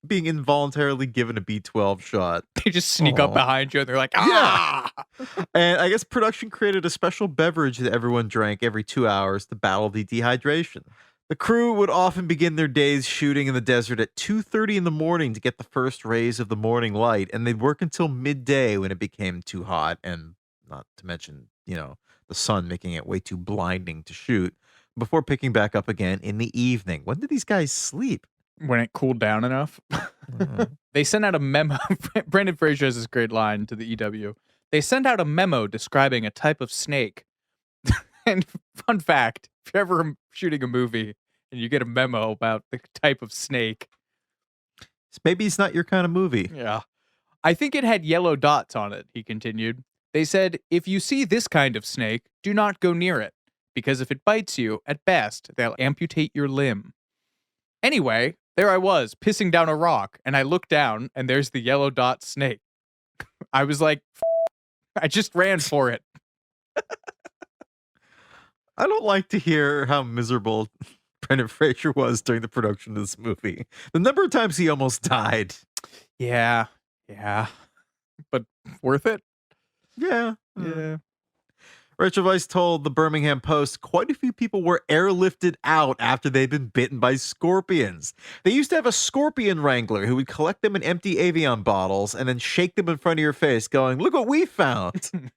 S3: Being involuntarily given a B12 shot.
S2: They just sneak up behind you and they're like, "Ah!"
S3: Yeah. And I guess production created a special beverage that everyone drank every 2 hours to battle the dehydration. The crew would often begin their days shooting in the desert at 2:30 in the morning to get the first rays of the morning light, and they'd work until midday when it became too hot, and not to mention, the sun making it way too blinding to shoot, before picking back up again in the evening. When did these guys sleep?
S2: When it cooled down enough. They sent out a memo. Brendan Fraser has this great line to the EW. They sent out a memo describing a type of snake. And fun fact, if you're ever shooting a movie and you get a memo about the type of snake.
S3: Maybe it's not your kind of movie.
S2: Yeah. "I think it had yellow dots on it," he continued. "They said, if you see this kind of snake, do not go near it, because if it bites you, at best, they'll amputate your limb." Anyway, there I was, pissing down a rock, and I looked down, and there's the yellow dot snake. I was like, I just ran for it.
S3: I don't like to hear how miserable Brendan Fraser was during the production of this movie. The number of times he almost died.
S2: Yeah. But worth it?
S3: Yeah.
S2: Yeah.
S3: Rachel Weisz told the Birmingham Post quite a few people were airlifted out after they'd been bitten by scorpions. They used to have a scorpion wrangler who would collect them in empty Evian bottles and then shake them in front of your face going, "Look what we found."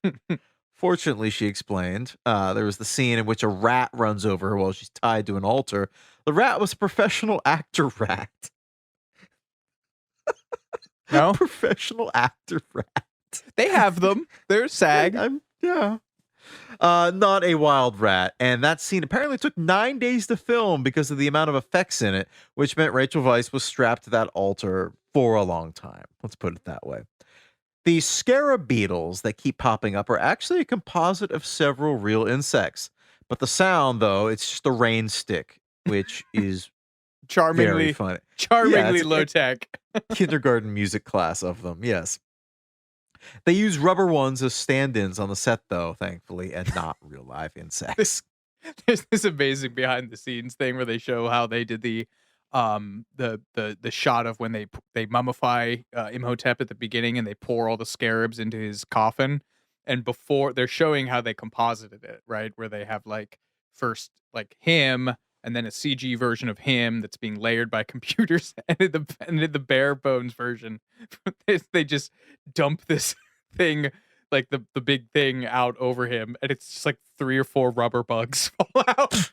S3: Fortunately, she explained, there was the scene in which a rat runs over her while she's tied to an altar. The rat was a professional actor rat.
S2: No?
S3: Professional actor rat.
S2: They have them. They're SAG.
S3: Yeah. Not a wild rat. And that scene apparently took 9 days to film because of the amount of effects in it, which meant Rachel Weisz was strapped to that altar for a long time. Let's put it that way. The scarab beetles that keep popping up are actually a composite of several real insects. But the sound, though, it's just a rain stick, which is very funny.
S2: Charmingly low tech.
S3: Kindergarten music class of them, yes. They use rubber ones as stand-ins on the set, though, thankfully, and not real live insects.
S2: There's this amazing behind the scenes thing where they show how they did the the shot of when they mummify Imhotep at the beginning and they pour all the scarabs into his coffin, and before they're showing how they composited it, right, where they have like first like him and then a CG version of him that's being layered by computers, and in the bare bones version, they just dump this thing, like the big thing out over him, and it's just like 3 or 4 rubber bugs fall out.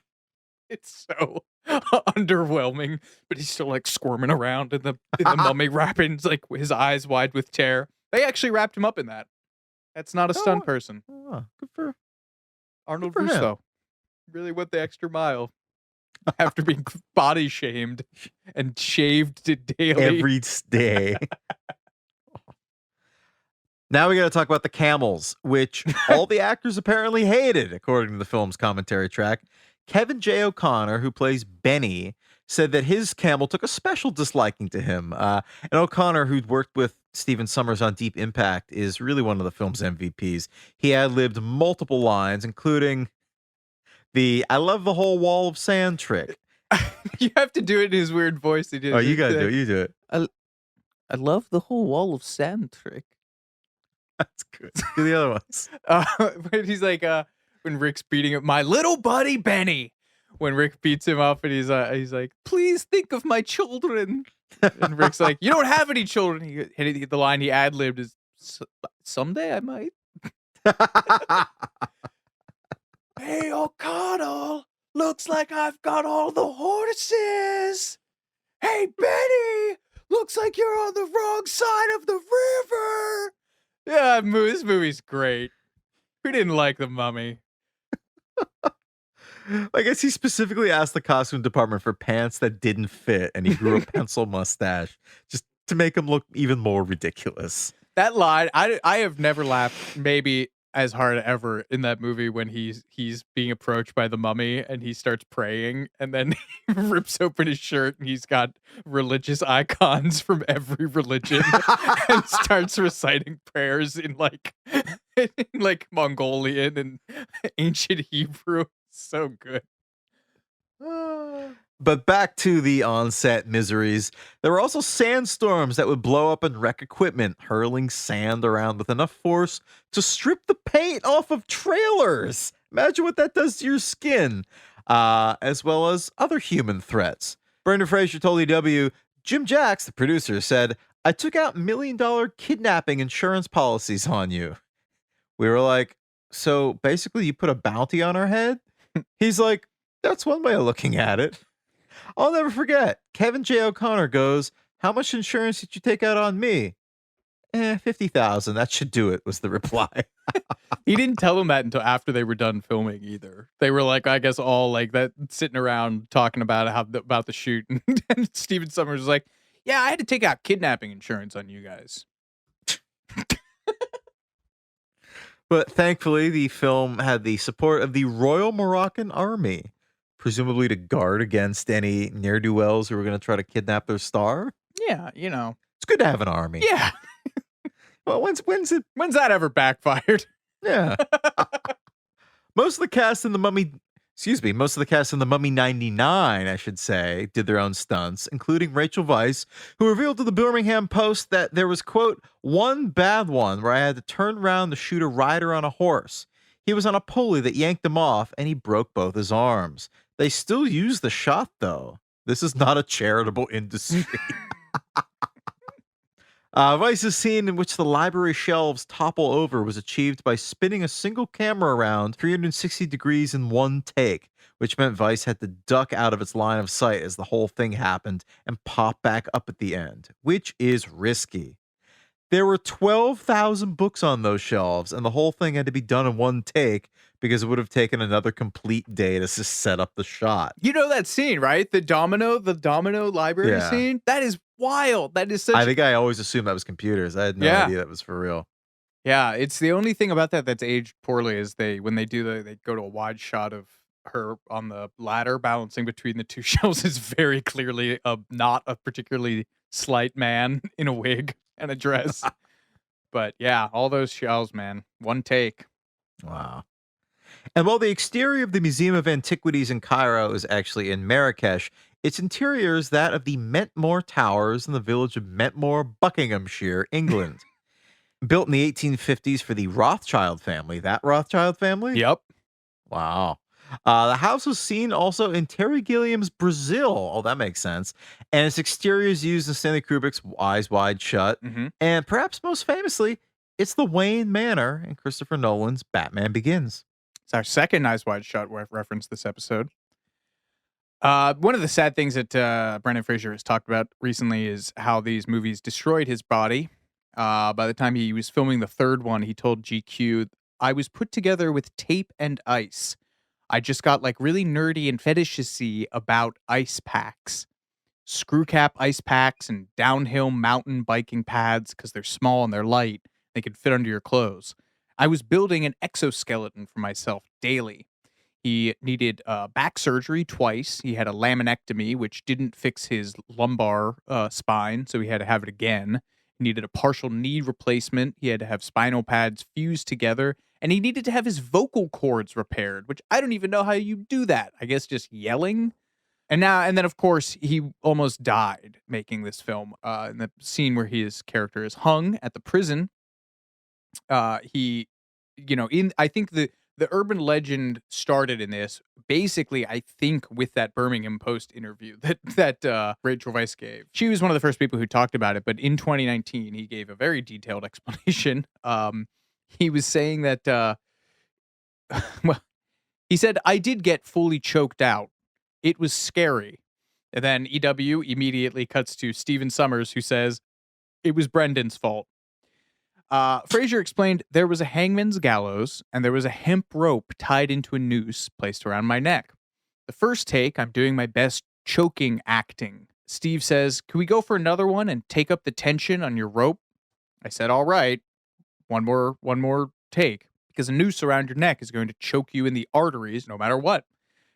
S2: It's so underwhelming, but he's still like squirming around in the mummy wrappings, like his eyes wide with terror. They actually wrapped him up in that. That's not a stunt person.
S3: Good for
S2: Arnold
S3: good for him.
S2: Vosloo really went the extra mile after being body shamed and shaved daily.
S3: every day. Now we got to talk about the camels, which all the actors apparently hated, according to the film's commentary track. Kevin J. O'Connor, who plays Benny, said that his camel took a special disliking to him. And O'Connor, who'd worked with Stephen Sommers on Deep Impact, is really one of the film's MVPs. He ad-libbed multiple lines, including the "I love the whole wall of sand" trick.
S2: You have to do it in his weird voice. He did.
S3: Oh, you got to do it. You do it.
S2: I love the whole wall of sand trick.
S3: That's good. Do the other ones.
S2: But he's like, when Rick's beating up my little buddy Benny. When Rick beats him up and he's like, please think of my children. And Rick's like, you don't have any children. The line he ad-libbed is, someday I might. Hey, O'Connell, looks like I've got all the horses. Hey, Benny, looks like you're on the wrong side of the river. Yeah, this movie's great. Who didn't like The Mummy?
S3: I guess he specifically asked the costume department for pants that didn't fit, and he grew a pencil mustache just to make him look even more ridiculous.
S2: That line, I have never laughed maybe as hard ever in that movie when he's being approached by the mummy and he starts praying and then he rips open his shirt and he's got religious icons from every religion and starts reciting prayers in like Mongolian and ancient Hebrew. So good.
S3: But back to the on-set miseries. There were also sandstorms that would blow up and wreck equipment, hurling sand around with enough force to strip the paint off of trailers. Imagine what that does to your skin, as well as other human threats. Brendan Fraser told EW, Jim Jacks, the producer, said, I took out $1 million kidnapping insurance policies on you. We were like, so basically you put a bounty on our head? He's like, that's one way of looking at it. I'll never forget. Kevin J. O'Connor goes, how much insurance did you take out on me? $50,000. That should do it, was the reply.
S2: He didn't tell them that until after they were done filming either. They were like, I guess all like that sitting around talking about about the shoot. And Stephen Sommers was like, yeah, I had to take out kidnapping insurance on you guys.
S3: But thankfully, the film had the support of the Royal Moroccan Army, presumably to guard against any ne'er-do-wells who were going to try to kidnap their star.
S2: Yeah, you know.
S3: It's good to have an army.
S2: Yeah.
S3: Well, when's
S2: that ever backfired?
S3: Yeah. Most of the cast in the Mummy 99, I should say, did their own stunts, including Rachel Weisz, who revealed to the Birmingham Post that there was, quote, one bad one where I had to turn around to shoot a rider on a horse. He was on a pulley that yanked him off, and he broke both his arms. They still use the shot, though. This is not a charitable industry. Weiss's scene in which the library shelves topple over was achieved by spinning a single camera around 360 degrees in one take, which meant Weisz had to duck out of its line of sight as the whole thing happened and pop back up at the end, which is risky. There were 12,000 books on those shelves, and the whole thing had to be done in one take because it would have taken another complete day to just set up the shot.
S2: You know that scene, right? The domino library scene? That is wild. That is such
S3: I think I always assumed that was computers. I had no idea that was for real.
S2: Yeah, it's the only thing about that that's aged poorly is they go to a wide shot of her on the ladder balancing between the two shelves is very clearly not a particularly slight man in a wig and a dress. But yeah, all those shelves, man. One take.
S3: Wow. And while the exterior of the Museum of Antiquities in Cairo is actually in Marrakesh, Its interior is that of the Mentmore Towers in the village of Mentmore, Buckinghamshire, England. Built in the 1850s for the Rothschild family. That Rothschild family?
S2: Yep.
S3: Wow. The house was seen also in Terry Gilliam's Brazil. Oh, that makes sense. And its exterior is used in Stanley Kubrick's Eyes Wide Shut.
S2: Mm-hmm.
S3: And perhaps most famously, it's the Wayne Manor in Christopher Nolan's Batman Begins.
S2: It's our second Eyes Wide Shut reference this episode. One of the sad things that Brendan Fraser has talked about recently is how these movies destroyed his body. By the time he was filming the third one, he told GQ, "I was put together with tape and ice. I just got like really nerdy and fetishy about ice packs. Screw cap ice packs and downhill mountain biking pads because they're small and they're light. They can fit under your clothes. I was building an exoskeleton for myself daily. He needed back surgery twice. He had a laminectomy, which didn't fix his lumbar spine, so he had to have it again. He needed a partial knee replacement. He had to have spinal pads fused together. And he needed to have his vocal cords repaired, which I don't even know how you do that. I guess just yelling. And then, of course, he almost died making this film. In the scene where his character is hung at the prison, I think the urban legend started in this basically, I think, with that Birmingham Post interview that Rachel Weisz gave. She was one of the first people who talked about it, but in 2019, he gave a very detailed explanation. He was saying that, well, he said, "I did get fully choked out. It was scary." And then EW immediately cuts to Stephen Summers, who says, "It was Brendan's fault." Fraser explained, "There was a hangman's gallows and there was a hemp rope tied into a noose placed around my neck. The first take, I'm doing my best choking acting. Steve says, 'Can we go for another one and take up the tension on your rope?' I said, 'All right. One more take, because a noose around your neck is going to choke you in the arteries no matter what.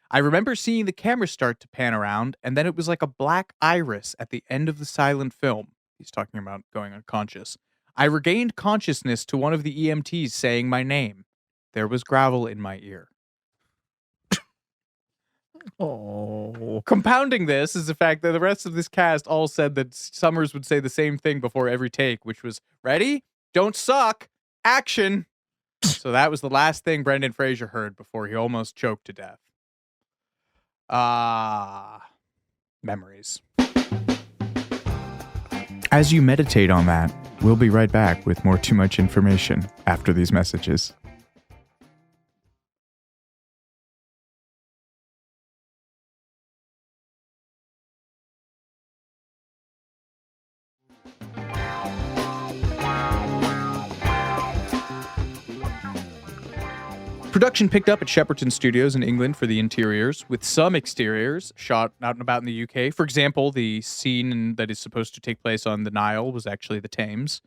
S2: I remember seeing the camera start to pan around, and then it was like a black iris at the end of the silent film." He's talking about going unconscious. "I regained consciousness to one of the EMTs saying my name. There was gravel in my ear."
S3: Oh.
S2: Compounding this is the fact that the rest of this cast all said that Summers would say the same thing before every take, which was, "Ready? Don't suck. Action." So that was the last thing Brendan Fraser heard before he almost choked to death. Memories. As you meditate on that, we'll be right back with more Too Much Information after these messages. Production picked up at Shepperton Studios in England for the interiors, with some exteriors shot out and about in the UK. For example, the scene that is supposed to take place on the Nile was actually the Thames.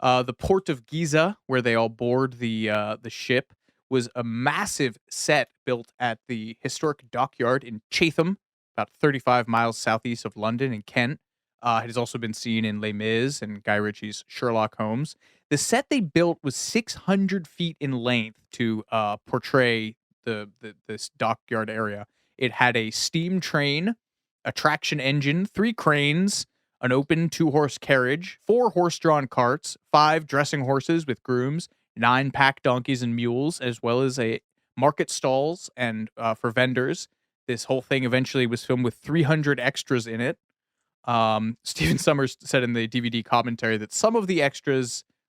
S2: The port of Giza, where they all board the ship, was a massive set built at the historic dockyard in Chatham, about 35 miles southeast of London in Kent. It has also been seen in Les Mis and Guy Ritchie's Sherlock Holmes. The set they built was 600 feet in length to portray this dockyard area. It had a steam train, a traction engine, 3 cranes, an open 2-horse carriage, 4 horse-drawn carts, 5 dressing horses with grooms, 9 pack donkeys and mules, as well as a market stalls and for vendors. This whole thing eventually was filmed with 300 extras in it. Stephen Summers said in the DVD commentary that some of the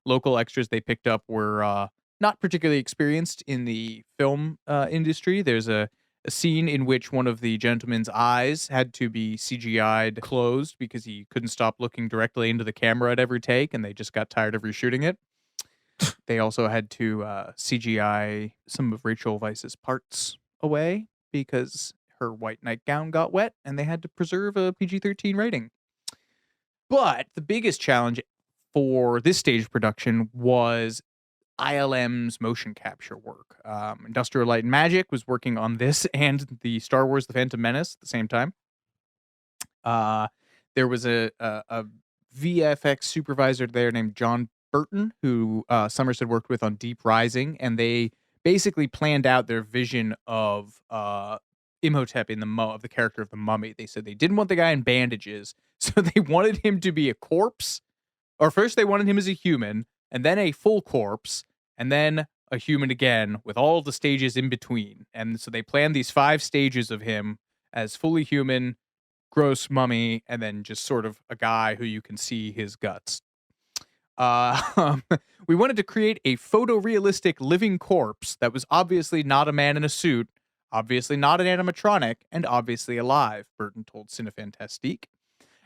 S2: local extras they picked up were not particularly experienced in the film industry. There's a scene in which one of the gentleman's eyes had to be CGI'd closed because he couldn't stop looking directly into the camera at every take, and they just got tired of reshooting it. They also had to CGI some of Rachel Weisz's parts away because her white nightgown got wet, and they had to preserve a PG-13 rating. But the biggest challenge for this stage of production was ILM's motion capture work. Industrial Light and Magic was working on this and the Star Wars The Phantom Menace at the same time. There was a VFX supervisor there named John Burton, who Summers had worked with on Deep Rising, and they basically planned out their vision of Imhotep of the character of the mummy. They said they didn't want the guy in bandages, so they wanted him to be a corpse. Or first they wanted him as a human, and then a full corpse, and then a human again with all the stages in between. And so they planned these 5 stages of him as fully human, gross mummy, and then just sort of a guy who you can see his guts. We wanted to create a photorealistic living corpse that was obviously not a man in a suit, obviously not an animatronic, and obviously alive, Burton told Cinefantastique.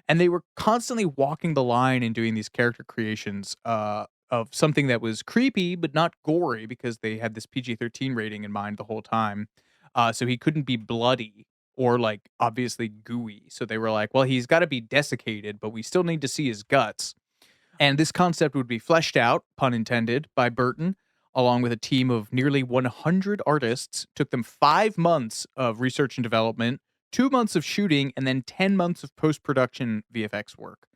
S2: And they were constantly walking the line and doing these character creations of something that was creepy but not gory, because they had this PG-13 rating in mind the whole time. So he couldn't be bloody or like obviously gooey. So they were like, well, he's got to be desiccated, but we still need to see his guts. And this concept would be fleshed out, pun intended, by Burton, along with a team of nearly 100 artists. Took them 5 months of research and development, 2 months of shooting, and then 10 months of post-production VFX work.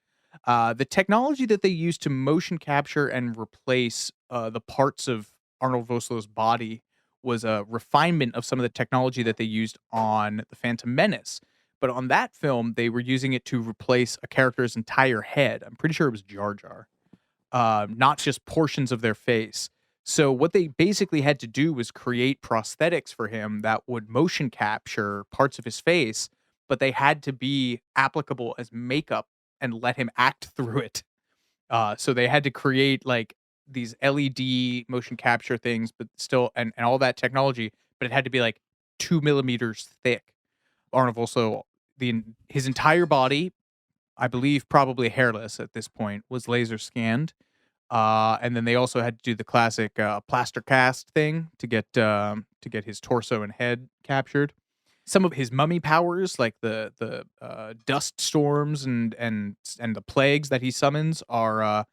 S2: The technology that they used to motion capture and replace the parts of Arnold Vosloo's body was a refinement of some of the technology that they used on The Phantom Menace. But on that film, they were using it to replace a character's entire head. I'm pretty sure it was Jar Jar, not just portions of their face. So what they basically had to do was create prosthetics for him that would motion capture parts of his face, but they had to be applicable as makeup and let him act through it. So they had to create like these LED motion capture things, but still, and all that technology, but it had to be like 2 millimeters thick. Arnold Vosloo, his entire body, I believe probably hairless at this point, was laser scanned. And then they also had to do the classic plaster cast thing to get his torso and head captured. Some of his mummy powers, like the dust storms and the plagues that he summons, are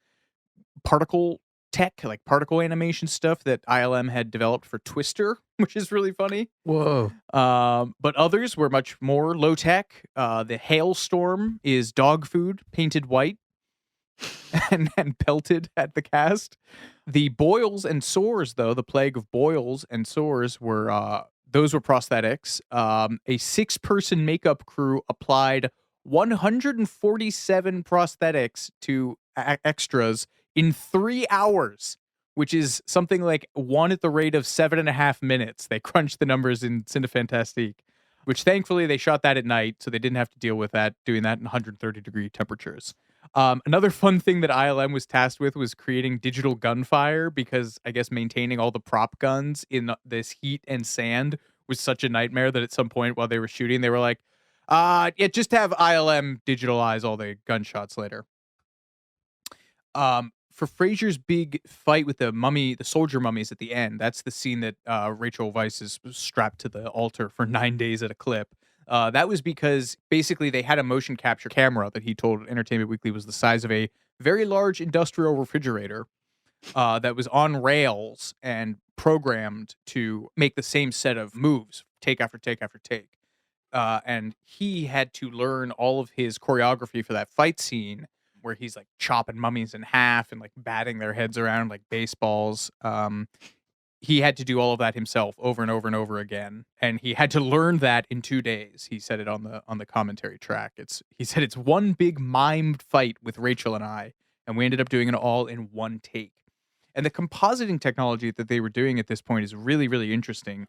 S2: particle tech, like particle animation stuff that ILM had developed for Twister, which is really funny.
S3: Whoa.
S2: But others were much more low tech. The hailstorm is dog food painted white and pelted at the cast. The boils and sores, though, the plague of boils and sores were those were prosthetics. A 6-person makeup crew applied 147 prosthetics to extras in 3 hours, which is something like 1 at the rate of 7.5 minutes. They crunched the numbers in Cinefantastique, which thankfully they shot that at night, so they didn't have to deal with that, doing that in 130-degree temperatures. Another fun thing that ILM was tasked with was creating digital gunfire, because I guess maintaining all the prop guns in this heat and sand was such a nightmare that at some point while they were shooting, they were like, yeah, just have ILM digitalize all the gunshots later. For Fraser's big fight with the soldier mummies at the end, that's the scene that Rachel Weisz is strapped to the altar for 9 days at a clip. That was because basically they had a motion capture camera that he told Entertainment Weekly was the size of a very large industrial refrigerator that was on rails and programmed to make the same set of moves, take after take after take. And he had to learn all of his choreography for that fight scene where he's like chopping mummies in half and like batting their heads around like baseballs. He had to do all of that himself over and over and over again, and he had to learn that in 2 days. He said it on the commentary track. He said it's one big mimed fight with Rachel and I, and we ended up doing it all in one take. And the compositing technology that they were doing at this point is really, really interesting.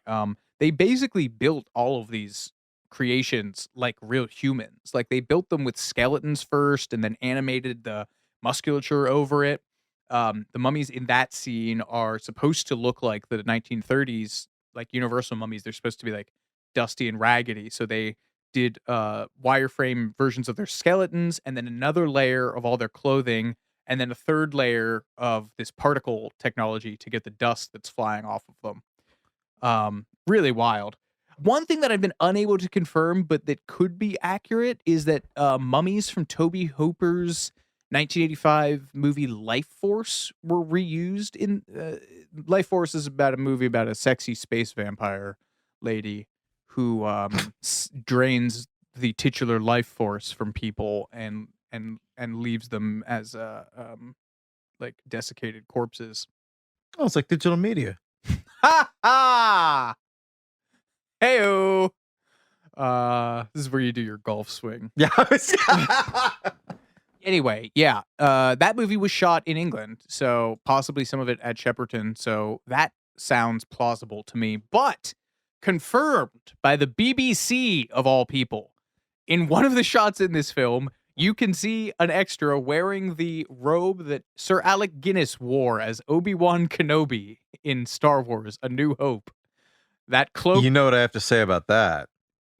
S2: They basically built all of these creations like real humans. Like they built them with skeletons first and then animated the musculature over it. The mummies in that scene are supposed to look like the 1930s, like Universal mummies. They're supposed to be like dusty and raggedy. So they did wireframe versions of their skeletons, and then another layer of all their clothing, and then a third layer of this particle technology to get the dust that's flying off of them. Really wild. One thing that I've been unable to confirm, but that could be accurate, is that mummies from Tobe Hooper's 1985 movie Life Force were reused in Life Force is about a movie about a sexy space vampire lady who drains the titular life force from people and leaves them as like desiccated corpses.
S3: Oh, it's like digital media.
S2: Ha ha! Heyo! This is where you do your golf swing.
S3: Yeah.
S2: Anyway, yeah, that movie was shot in England, so possibly some of it at Shepperton. So that sounds plausible to me, but confirmed by the BBC of all people. In one of the shots in this film, you can see an extra wearing the robe that Sir Alec Guinness wore as Obi-Wan Kenobi in Star Wars: A New Hope. That cloak,
S3: You know what I have to say about that?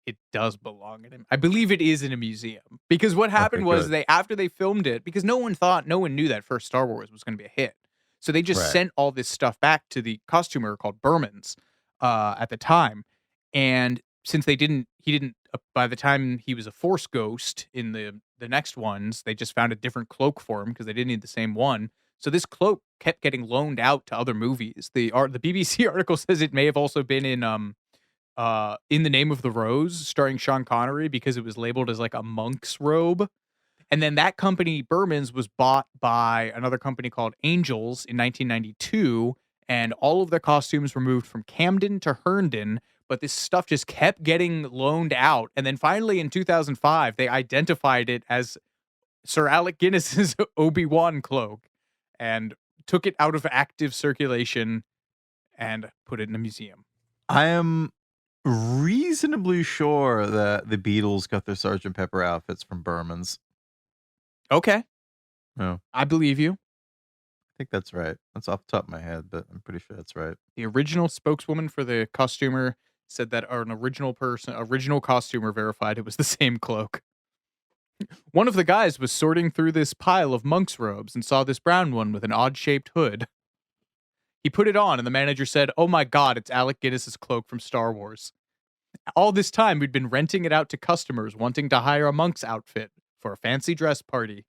S2: it does belong in him. I believe it is in a museum, because what happened was
S3: good.
S2: after they filmed it, because no one knew that first Star Wars was going to be a hit. So they just
S3: Right.
S2: sent all this stuff back to the costumer called Berman's at the time. And since he didn't, by the time he was a Force ghost in the next ones, they just found a different cloak for him because they didn't need the same one. So this cloak kept getting loaned out to other movies. The BBC article says it may have also been in the Name of the Rose, starring Sean Connery, because it was labeled as like a monk's robe. And then that company, Berman's, was bought by another company called Angels in 1992, and all of their costumes were moved from Camden to Herndon, but this stuff just kept getting loaned out. And then finally in 2005, they identified it as Sir Alec Guinness's Obi-Wan cloak and took it out of active circulation and put it in a museum.
S3: I am reasonably sure that the Beatles got their Sgt. Pepper outfits from Berman's.
S2: Okay.
S3: No,
S2: I believe you.
S3: I think that's right. That's off the top of my head, but I'm pretty sure that's right.
S2: The original spokeswoman for the costumer said that an original costumer verified it was the same cloak. One of the guys was sorting through this pile of monk's robes and saw this brown one with an odd-shaped hood. He put it on, and the manager said, "Oh my God, it's Alec Guinness's cloak from Star Wars." All this time, we'd been renting it out to customers wanting to hire a monk's outfit for a fancy dress party.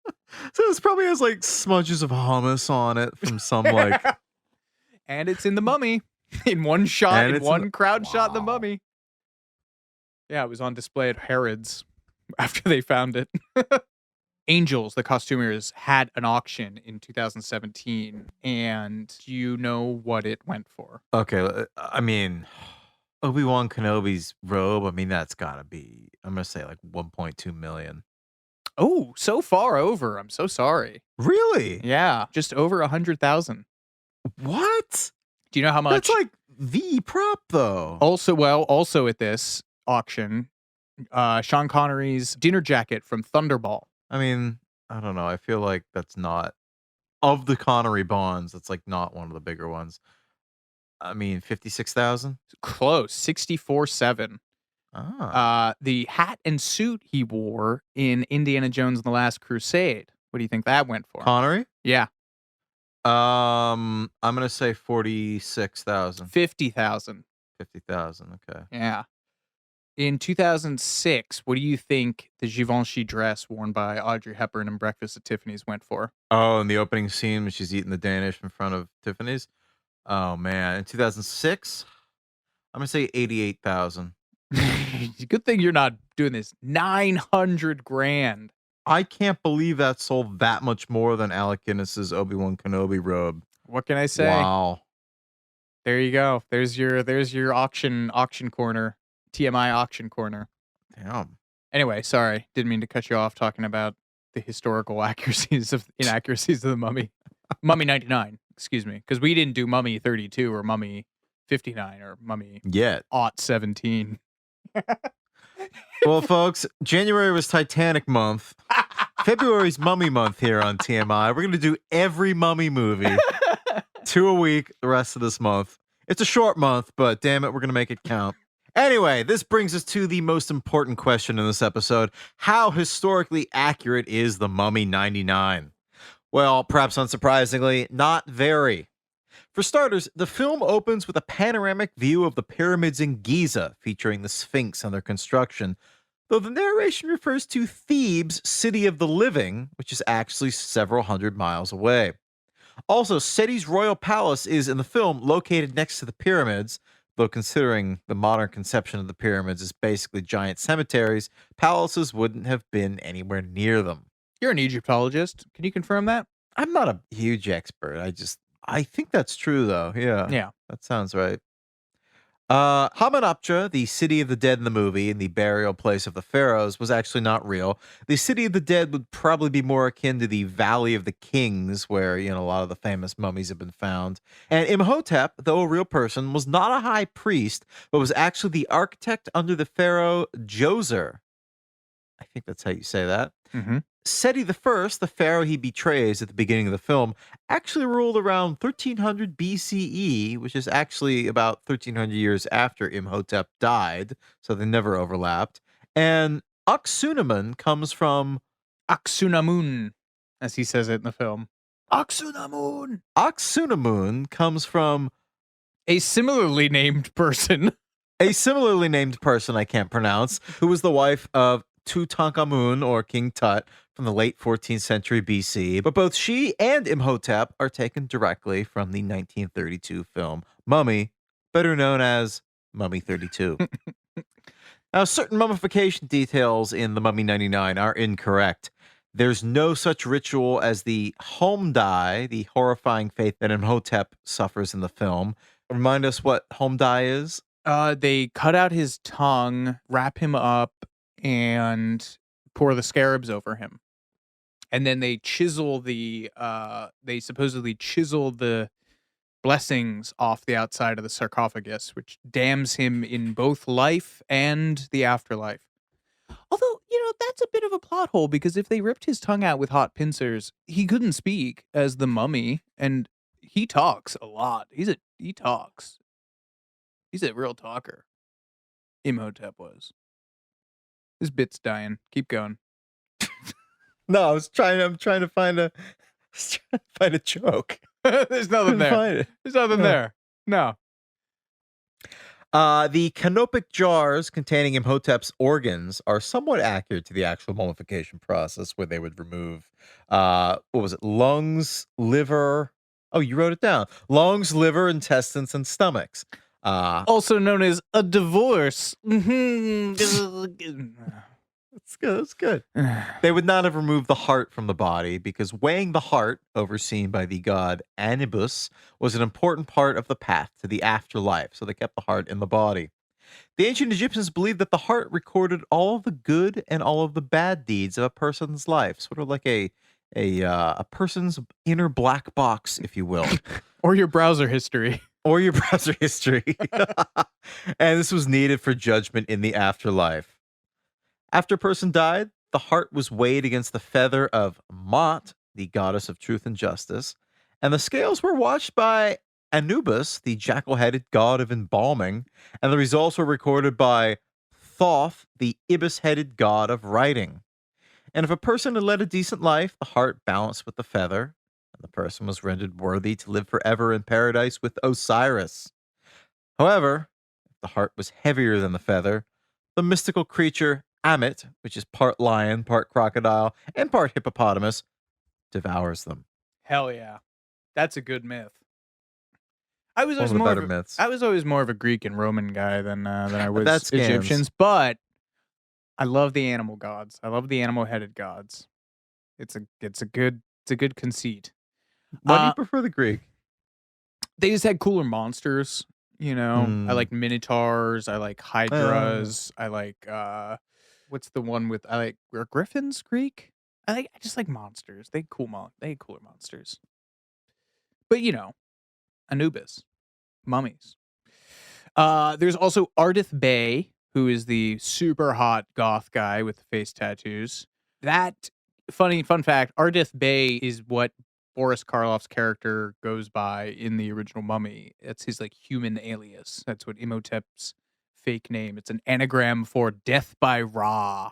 S3: So this probably has like smudges of hummus on it from some like.
S2: And it's in The Mummy. In one shot,
S3: And
S2: in
S3: it's in
S2: one
S3: the-
S2: crowd shot, The
S3: Wow.
S2: Mummy. Yeah, it was on display at Harrods after they found it. Angels, the costumers, had an auction in 2017, and do you know what it went for?
S3: Okay, I mean, Obi-Wan Kenobi's robe. I mean, that's gotta be. I'm gonna say like 1.2 million.
S2: Oh, so far over. I'm so sorry.
S3: Really?
S2: Yeah, just over 100,000.
S3: What?
S2: Do you know how much?
S3: That's like the prop though.
S2: Also at this auction, Sean Connery's dinner jacket from Thunderball.
S3: I mean, I don't know. I feel like that's not of the Connery bonds. That's like not one of the bigger ones. I mean, 56,000.
S2: Close, 64.7.
S3: Ah,
S2: The hat and suit he wore in Indiana Jones and the Last Crusade. What do you think that went for?
S3: Connery.
S2: Yeah,
S3: I'm gonna say 46,000.
S2: 50,000.
S3: 50,000. Okay.
S2: Yeah. In 2006, what do you think the Givenchy dress worn by Audrey Hepburn in Breakfast at Tiffany's went for?
S3: Oh, in the opening scene when she's eating the Danish in front of Tiffany's. Oh man, in 2006, I'm gonna say 88,000.
S2: Good thing you're not doing this. 900 grand.
S3: I can't believe that sold that much more than Alec Guinness's Obi-Wan Kenobi robe.
S2: What can I say?
S3: Wow.
S2: There you go. There's your auction corner. TMI auction corner.
S3: Damn.
S2: Anyway, sorry. Didn't mean to cut you off talking about the historical inaccuracies of the Mummy. Mummy 99, excuse me. Because we didn't do Mummy 32 or Mummy 59 or Mummy
S3: Yet.
S2: 17.
S3: Well, folks, January was Titanic month. February's Mummy month here on TMI. We're going to do every Mummy movie, 2 a week, the rest of this month. It's a short month, but damn it, we're going to make it count. Anyway, this brings us to the most important question in this episode. How historically accurate is the Mummy 99? Well, perhaps unsurprisingly, not very. For starters, the film opens with a panoramic view of the pyramids in Giza, featuring the Sphinx and their construction, though the narration refers to Thebes, city of the living, which is actually several hundred miles away. Also, Seti's royal palace is, in the film, located next to the pyramids, though considering the modern conception of the pyramids as basically giant cemeteries, palaces wouldn't have been anywhere near them.
S2: You're an Egyptologist. Can you confirm that?
S3: I'm not a huge expert. I think that's true, though. Yeah.
S2: Yeah.
S3: That sounds right. Hamunaptra, the city of the dead in the movie and the burial place of the pharaohs, was actually not real. The city of the dead would probably be more akin to the Valley of the Kings, where a lot of the famous mummies have been found. And Imhotep, though a real person, was not a high priest, but was actually the architect under the pharaoh Djoser. I think that's how you say that.
S2: Mm-hmm.
S3: Seti the First, the pharaoh he betrays at the beginning of the film, actually ruled around 1300 BCE, which is actually about 1300 years after Imhotep died, so they never overlapped. And Aksunamun comes from
S2: Aksunamun, as he says it in the film. Aksunamun.
S3: Aksunamun comes from
S2: A similarly named person.
S3: a similarly named person I can't pronounce, who was the wife of Tutankhamun, or King Tut, from the late 14th century BC. But both she and Imhotep are taken directly from the 1932 film Mummy, better known as Mummy 32. Now, certain mummification details in The Mummy 99 are incorrect. There's no such ritual as the home die, the horrifying fate that Imhotep suffers in the film. Remind us what home die is?
S2: They cut out his tongue, wrap him up, and pour the scarabs over him. And then they supposedly chisel the blessings off the outside of the sarcophagus, which damns him in both life and the afterlife. Although, that's a bit of a plot hole, because if they ripped his tongue out with hot pincers, he couldn't speak as the mummy, and he talks a lot. He talks. He's a real talker. Imhotep was. This bit's dying. Keep going.
S3: No, I'm trying to find a joke.
S2: There's nothing there.
S3: Find it.
S2: There's nothing there. No.
S3: The canopic jars containing Imhotep's organs are somewhat accurate to the actual mummification process, where they would remove, what was it, lungs, liver. Oh, you wrote it down. Lungs, liver, intestines, and stomachs.
S2: Also known as a divorce.
S3: That's good. That's good. They would not have removed the heart from the body, because weighing the heart, overseen by the god Anubis, was an important part of the path to the afterlife, so they kept the heart in the body. The ancient Egyptians believed that the heart recorded all of the good and all of the bad deeds of a person's life, sort of like a person's inner black box, if you will.
S2: Or your browser history.
S3: Or your browser history. And this was needed for judgment in the afterlife. After a person died, the heart was weighed against the feather of Maat, the goddess of truth and justice, and the scales were watched by Anubis, the jackal-headed god of embalming, and the results were recorded by Thoth, the ibis-headed god of writing. And if a person had led a decent life, the heart balanced with the feather, and the person was rendered worthy to live forever in paradise with Osiris. However, if the heart was heavier than the feather, the mystical creature Amit, which is part lion, part crocodile, and part hippopotamus, devours them.
S2: Hell yeah. That's a good myth. I was
S3: One of
S2: always
S3: the better myths.
S2: I was always more of a Greek and Roman guy than I was
S3: That scans.
S2: Egyptians, but I love the animal gods. I love the animal-headed gods. It's a good conceit.
S3: Why do you prefer the Greek?
S2: They just had cooler monsters, I like minotaurs, I like hydras, I like what's the one with are griffins Greek? I just like monsters. They had cooler monsters. But Anubis, mummies. There's also Ardith Bey, who is the super hot goth guy with the face tattoos. That fun fact, Ardith Bey is what Boris Karloff's character goes by in the original Mummy. It's his human alias. That's what Imhotep's fake name. It's an anagram for death by Ra.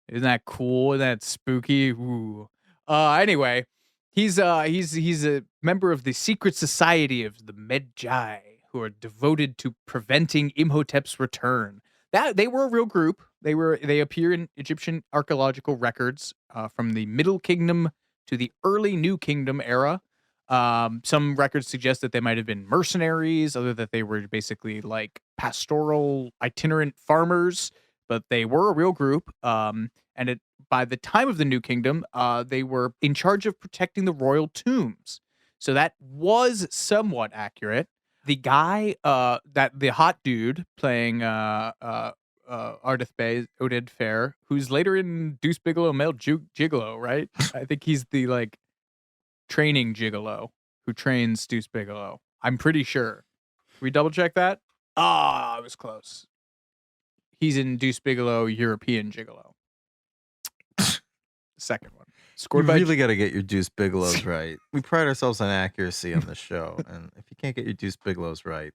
S2: Isn't that cool? Isn't that spooky? Ooh. Anyway, he's a member of the secret society of the Medjai, who are devoted to preventing Imhotep's return. That they were a real group. They appear in Egyptian archaeological records from the Middle Kingdom to the early New Kingdom era. Some records suggest that they might have been mercenaries, other that they were basically pastoral itinerant farmers, but they were a real group. By the time of the New Kingdom, they were in charge of protecting the royal tombs. So that was somewhat accurate. the guy, that the hot dude playing Ardith Bay, Oded Fair, who's later in Deuce Bigelow Male Gigolo, right? I think he's the like training gigolo who trains Deuce Bigelow. I'm pretty sure. Can we double check that? Ah, I was close. He's in Deuce Bigelow, European Gigolo. Second one.
S3: You
S2: Scored by
S3: really got to get your Deuce Bigelows right. We pride ourselves on accuracy on this show, and if you can't get your Deuce Bigelows right,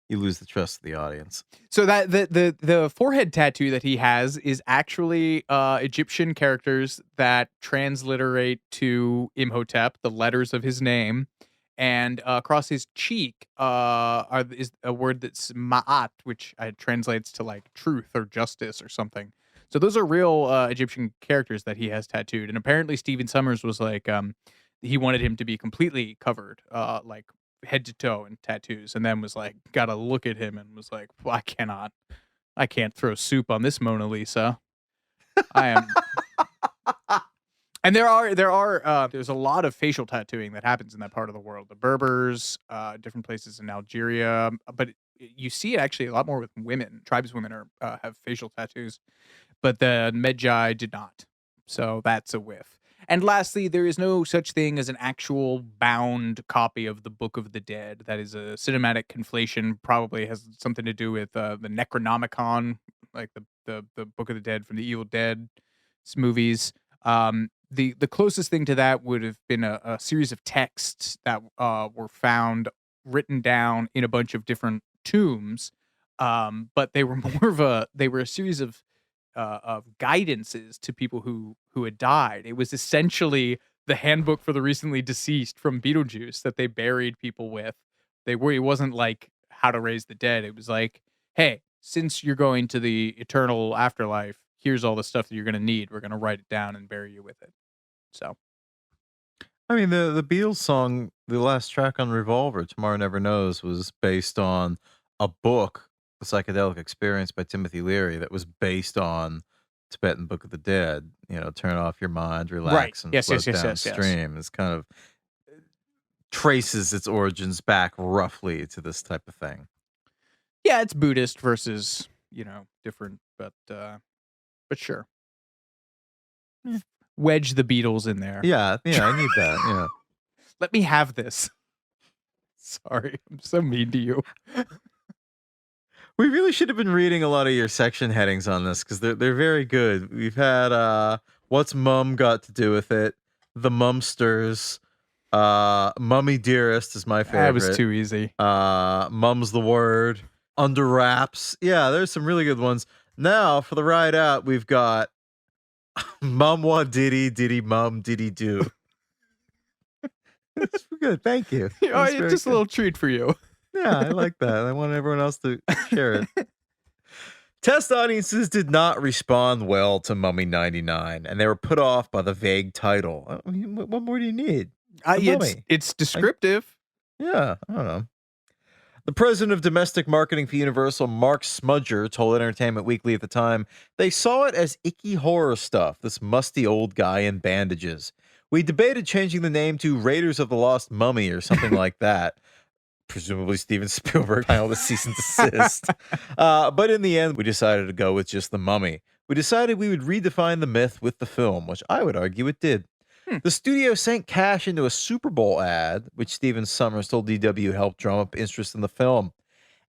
S3: you lose the trust of the audience.
S2: So that the forehead tattoo that he has is actually Egyptian characters that transliterate to Imhotep, the letters of his name, and across his cheek is a word that's ma'at, which translates to like truth or justice or something. So those are real Egyptian characters that he has tattooed, and apparently Stephen Summers was like he wanted him to be completely covered, like head to toe in tattoos, and then was like, got to look at him and was like, well, I can't throw soup on this Mona Lisa. I am. And there's a lot of facial tattooing that happens in that part of the world. The Berbers, different places in Algeria, but you see it actually a lot more with women. Tribeswomen have facial tattoos, but the Medjai did not. So that's a whiff. And lastly, there is no such thing as an actual bound copy of the Book of the Dead. That is a cinematic conflation. Probably has something to do with the Necronomicon, like the Book of the Dead from the Evil Dead movies. The closest thing to that would have been a series of texts that were found written down in a bunch of different tombs, but they were they were a series of guidances to people who had died. It was essentially the handbook for the recently deceased from Beetlejuice that they buried people with. It wasn't like how to raise the dead. It was like, hey, since you're going to the eternal afterlife, here's all the stuff that you're going to need. We're going to write it down and bury you with it. So,
S3: I mean, the Beatles song, the last track on Revolver, Tomorrow Never Knows, was based on a book, The Psychedelic Experience by Timothy Leary, that was based on Tibetan Book of the Dead. Turn off your mind, relax, and float downstream. It's kind of traces its origins back roughly to this type of thing.
S2: Yeah, it's Buddhist versus, different, but sure. Wedge the Beatles in there.
S3: Yeah, I need that. Yeah.
S2: Let me have this. Sorry, I'm so mean to you.
S3: We really should have been reading a lot of your section headings on this because they're very good. We've had What's Mum Got to Do with It? The Mumsters. Mummy Dearest is my favorite.
S2: That was too easy.
S3: Mum's the Word. Under Wraps. Yeah, there's some really good ones. Now, for the ride out, we've got Mum What Diddy Mum Diddy Do. That's good. Thank you.
S2: It's just a little treat for you.
S3: Yeah, I like that. I want everyone else to share it. Test audiences did not respond well to Mummy 99, and they were put off by the vague title. I mean, what more do you need?
S2: It's descriptive.
S3: I don't know. The president of domestic marketing for Universal, Mark Smudger, told Entertainment Weekly at the time, they saw it as icky horror stuff, this musty old guy in bandages. We debated changing the name to Raiders of the Lost Mummy or something like that. Presumably Steven Spielberg filed a cease and desist. But in the end, we decided to go with just The Mummy. We decided we would redefine the myth with the film, which I would argue it did. The studio sank cash into a Super Bowl ad, which Stephen Summers told DW helped drum up interest in the film.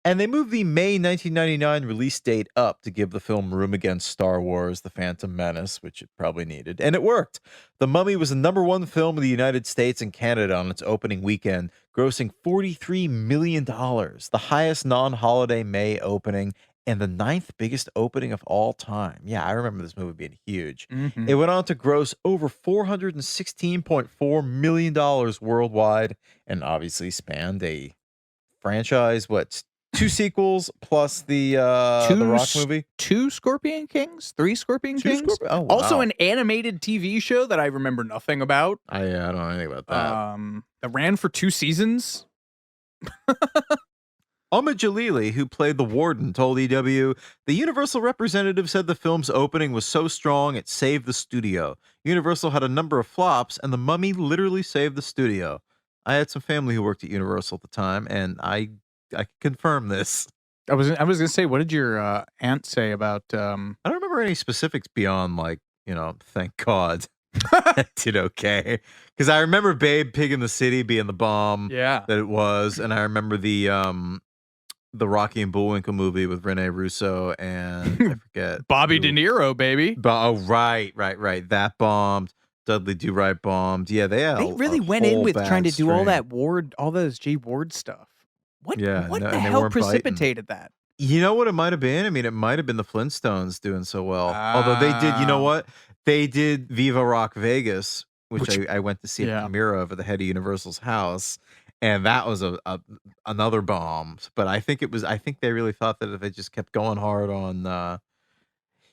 S3: And they moved the May 1999 release date up to give the film room against Star Wars: The Phantom Menace, which it probably needed. And it worked. The Mummy was the #1 film in the United States and Canada on its opening weekend, grossing $43 million, the highest non-holiday May opening, and the 9th biggest opening of all time. Yeah, I remember this movie being huge.
S2: Mm-hmm.
S3: It went on to gross over $416.4 million worldwide, and obviously spanned a franchise, 2 sequels plus the Rock movie?
S2: 2 Scorpion Kings? 3 Scorpion Kings?
S3: Oh, wow.
S2: Also an animated TV show that I remember nothing about.
S3: I don't know anything about that.
S2: That ran for 2 seasons.
S3: Ahmed Jalili, who played the warden, told EW, the Universal representative said the film's opening was so strong it saved the studio. Universal had a number of flops, and The Mummy literally saved the studio. I had some family who worked at Universal at the time, and I can confirm this.
S2: I was gonna say, what did your aunt say about?
S3: I don't remember any specifics beyond thank God I did okay. Because I remember Babe Pig in the City being the bomb
S2: Yeah.
S3: that it was, and I remember the Rocky and Bullwinkle movie with Rene Russo and I forget
S2: Bobby
S3: who.
S2: De Niro, baby.
S3: Oh, right. That bombed. Dudley Do Right bombed. Yeah, they
S2: really went in with trying to do all that Ward, all those G. Ward stuff. What the hell precipitated that?
S3: You know what it might have been? I mean, it might have been the Flintstones doing so well. Although they did, you know what? They did Viva Rock Vegas, which I went to see a premiere of at the head of Universal's house. And that was another bomb. But I think they really thought that if they just kept going hard on,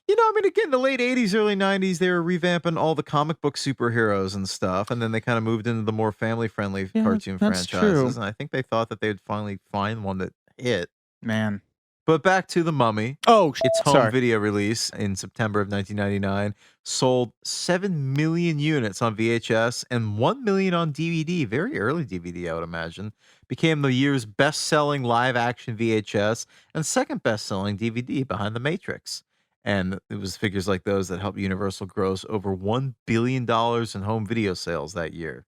S3: again, the late 80s, early 90s, they were revamping all the comic book superheroes and stuff. And then they kind of moved into the more family-friendly cartoon franchises.
S2: True.
S3: And I think they thought that they'd finally find one that hit.
S2: Man.
S3: But back to The Mummy.
S2: Oh,
S3: its home video release in September of 1999 sold 7 million units on VHS and 1 million on DVD. Very early DVD, I would imagine. Became the year's best-selling live-action VHS and second best-selling DVD behind The Matrix. And it was figures like those that helped Universal gross over $1 billion in home video sales that year.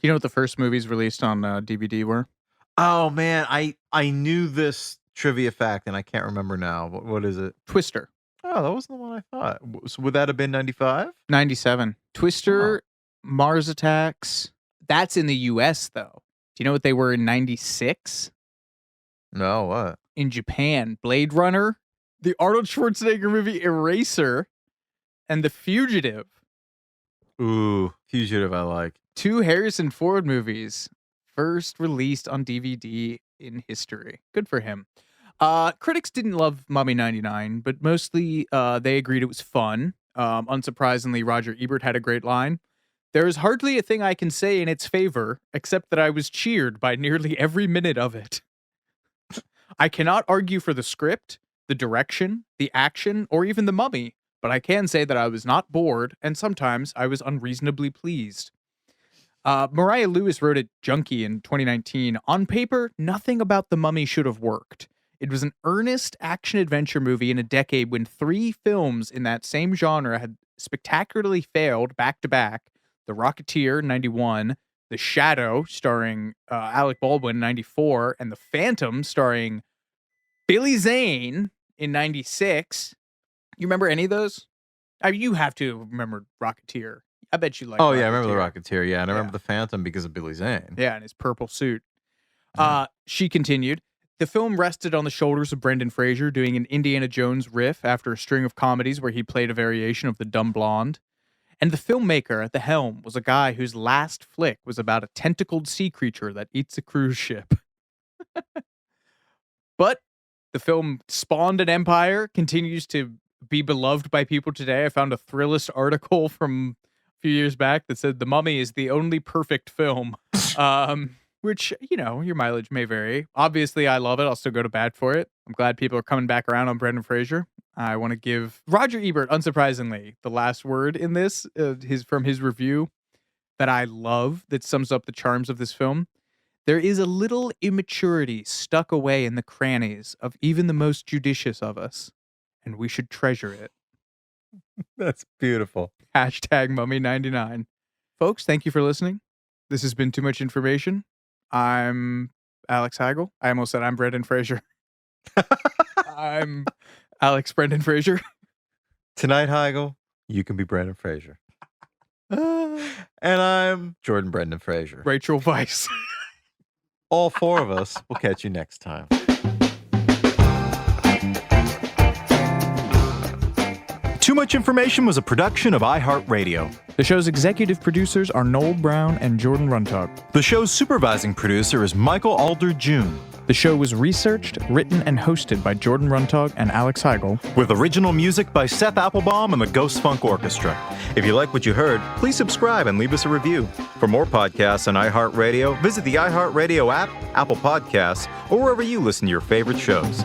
S2: You know what the first movies released on DVD were?
S3: Oh, man. I knew this trivia fact, and I can't remember now. What is it?
S2: Twister.
S3: Oh, that wasn't the one I thought. So would that have been 95?
S2: 97. Twister, Mars Attacks. That's in the U.S., though. Do you know what they were in 96?
S3: No, what?
S2: In Japan, Blade Runner, the Arnold Schwarzenegger movie Eraser, and The Fugitive.
S3: Ooh, Fugitive I like.
S2: 2 Harrison Ford movies first released on DVD in history. Good for him. Critics didn't love Mummy 99, but mostly they agreed it was fun. Unsurprisingly, Roger Ebert had a great line. There is hardly a thing I can say in its favor, except that I was cheered by nearly every minute of it. I cannot argue for the script, the direction, the action, or even the mummy, but I can say that I was not bored, and sometimes I was unreasonably pleased. Mariah Lewis wrote at Junkie in 2019, on paper, nothing about The Mummy should have worked. It was an earnest action-adventure movie in a decade when 3 films in that same genre had spectacularly failed back-to-back. The Rocketeer, 91, The Shadow, starring Alec Baldwin, 94, and The Phantom, starring Billy Zane, in 96. You remember any of those? You have to remember Rocketeer. I bet you like
S3: Rocketeer. Yeah, I remember the Rocketeer, yeah. And I remember the Phantom because of Billy Zane.
S2: Yeah, and his purple suit. She continued, the film rested on the shoulders of Brendan Fraser doing an Indiana Jones riff after a string of comedies where he played a variation of the dumb blonde. And the filmmaker at the helm was a guy whose last flick was about a tentacled sea creature that eats a cruise ship. But the film spawned an empire, continues to be beloved by people today. I found a Thrillist article from few years back that said The Mummy is the only perfect film, which, your mileage may vary. Obviously, I love it. I'll still go to bat for it. I'm glad people are coming back around on Brendan Fraser. I want to give Roger Ebert, unsurprisingly, the last word in this, from his review that I love, that sums up the charms of this film. There is a little immaturity stuck away in the crannies of even the most judicious of us, and we should treasure it.
S3: That's beautiful.
S2: #Mummy99. Folks, thank you for listening. This has been Too Much Information. I'm Alex Heigl. I almost said I'm Brendan Fraser. I'm Alex Brendan Fraser.
S3: Tonight, Heigl, you can be Brendan Fraser. And I'm Jordan Brendan Fraser.
S2: Rachel Weisz.
S3: All 4 of us will catch you next time.
S1: Too Much Information was a production of iHeartRadio.
S2: The show's executive producers are Noel Brown and Jordan Runtagh.
S1: The show's supervising producer is Michael Alder June.
S2: The show was researched, written, and hosted by Jordan Runtagh and Alex Heigl,
S1: with original music by Seth Applebaum and the Ghost Funk Orchestra. If you like what you heard, please subscribe and leave us a review. For more podcasts on iHeartRadio, visit the iHeartRadio app, Apple Podcasts, or wherever you listen to your favorite shows.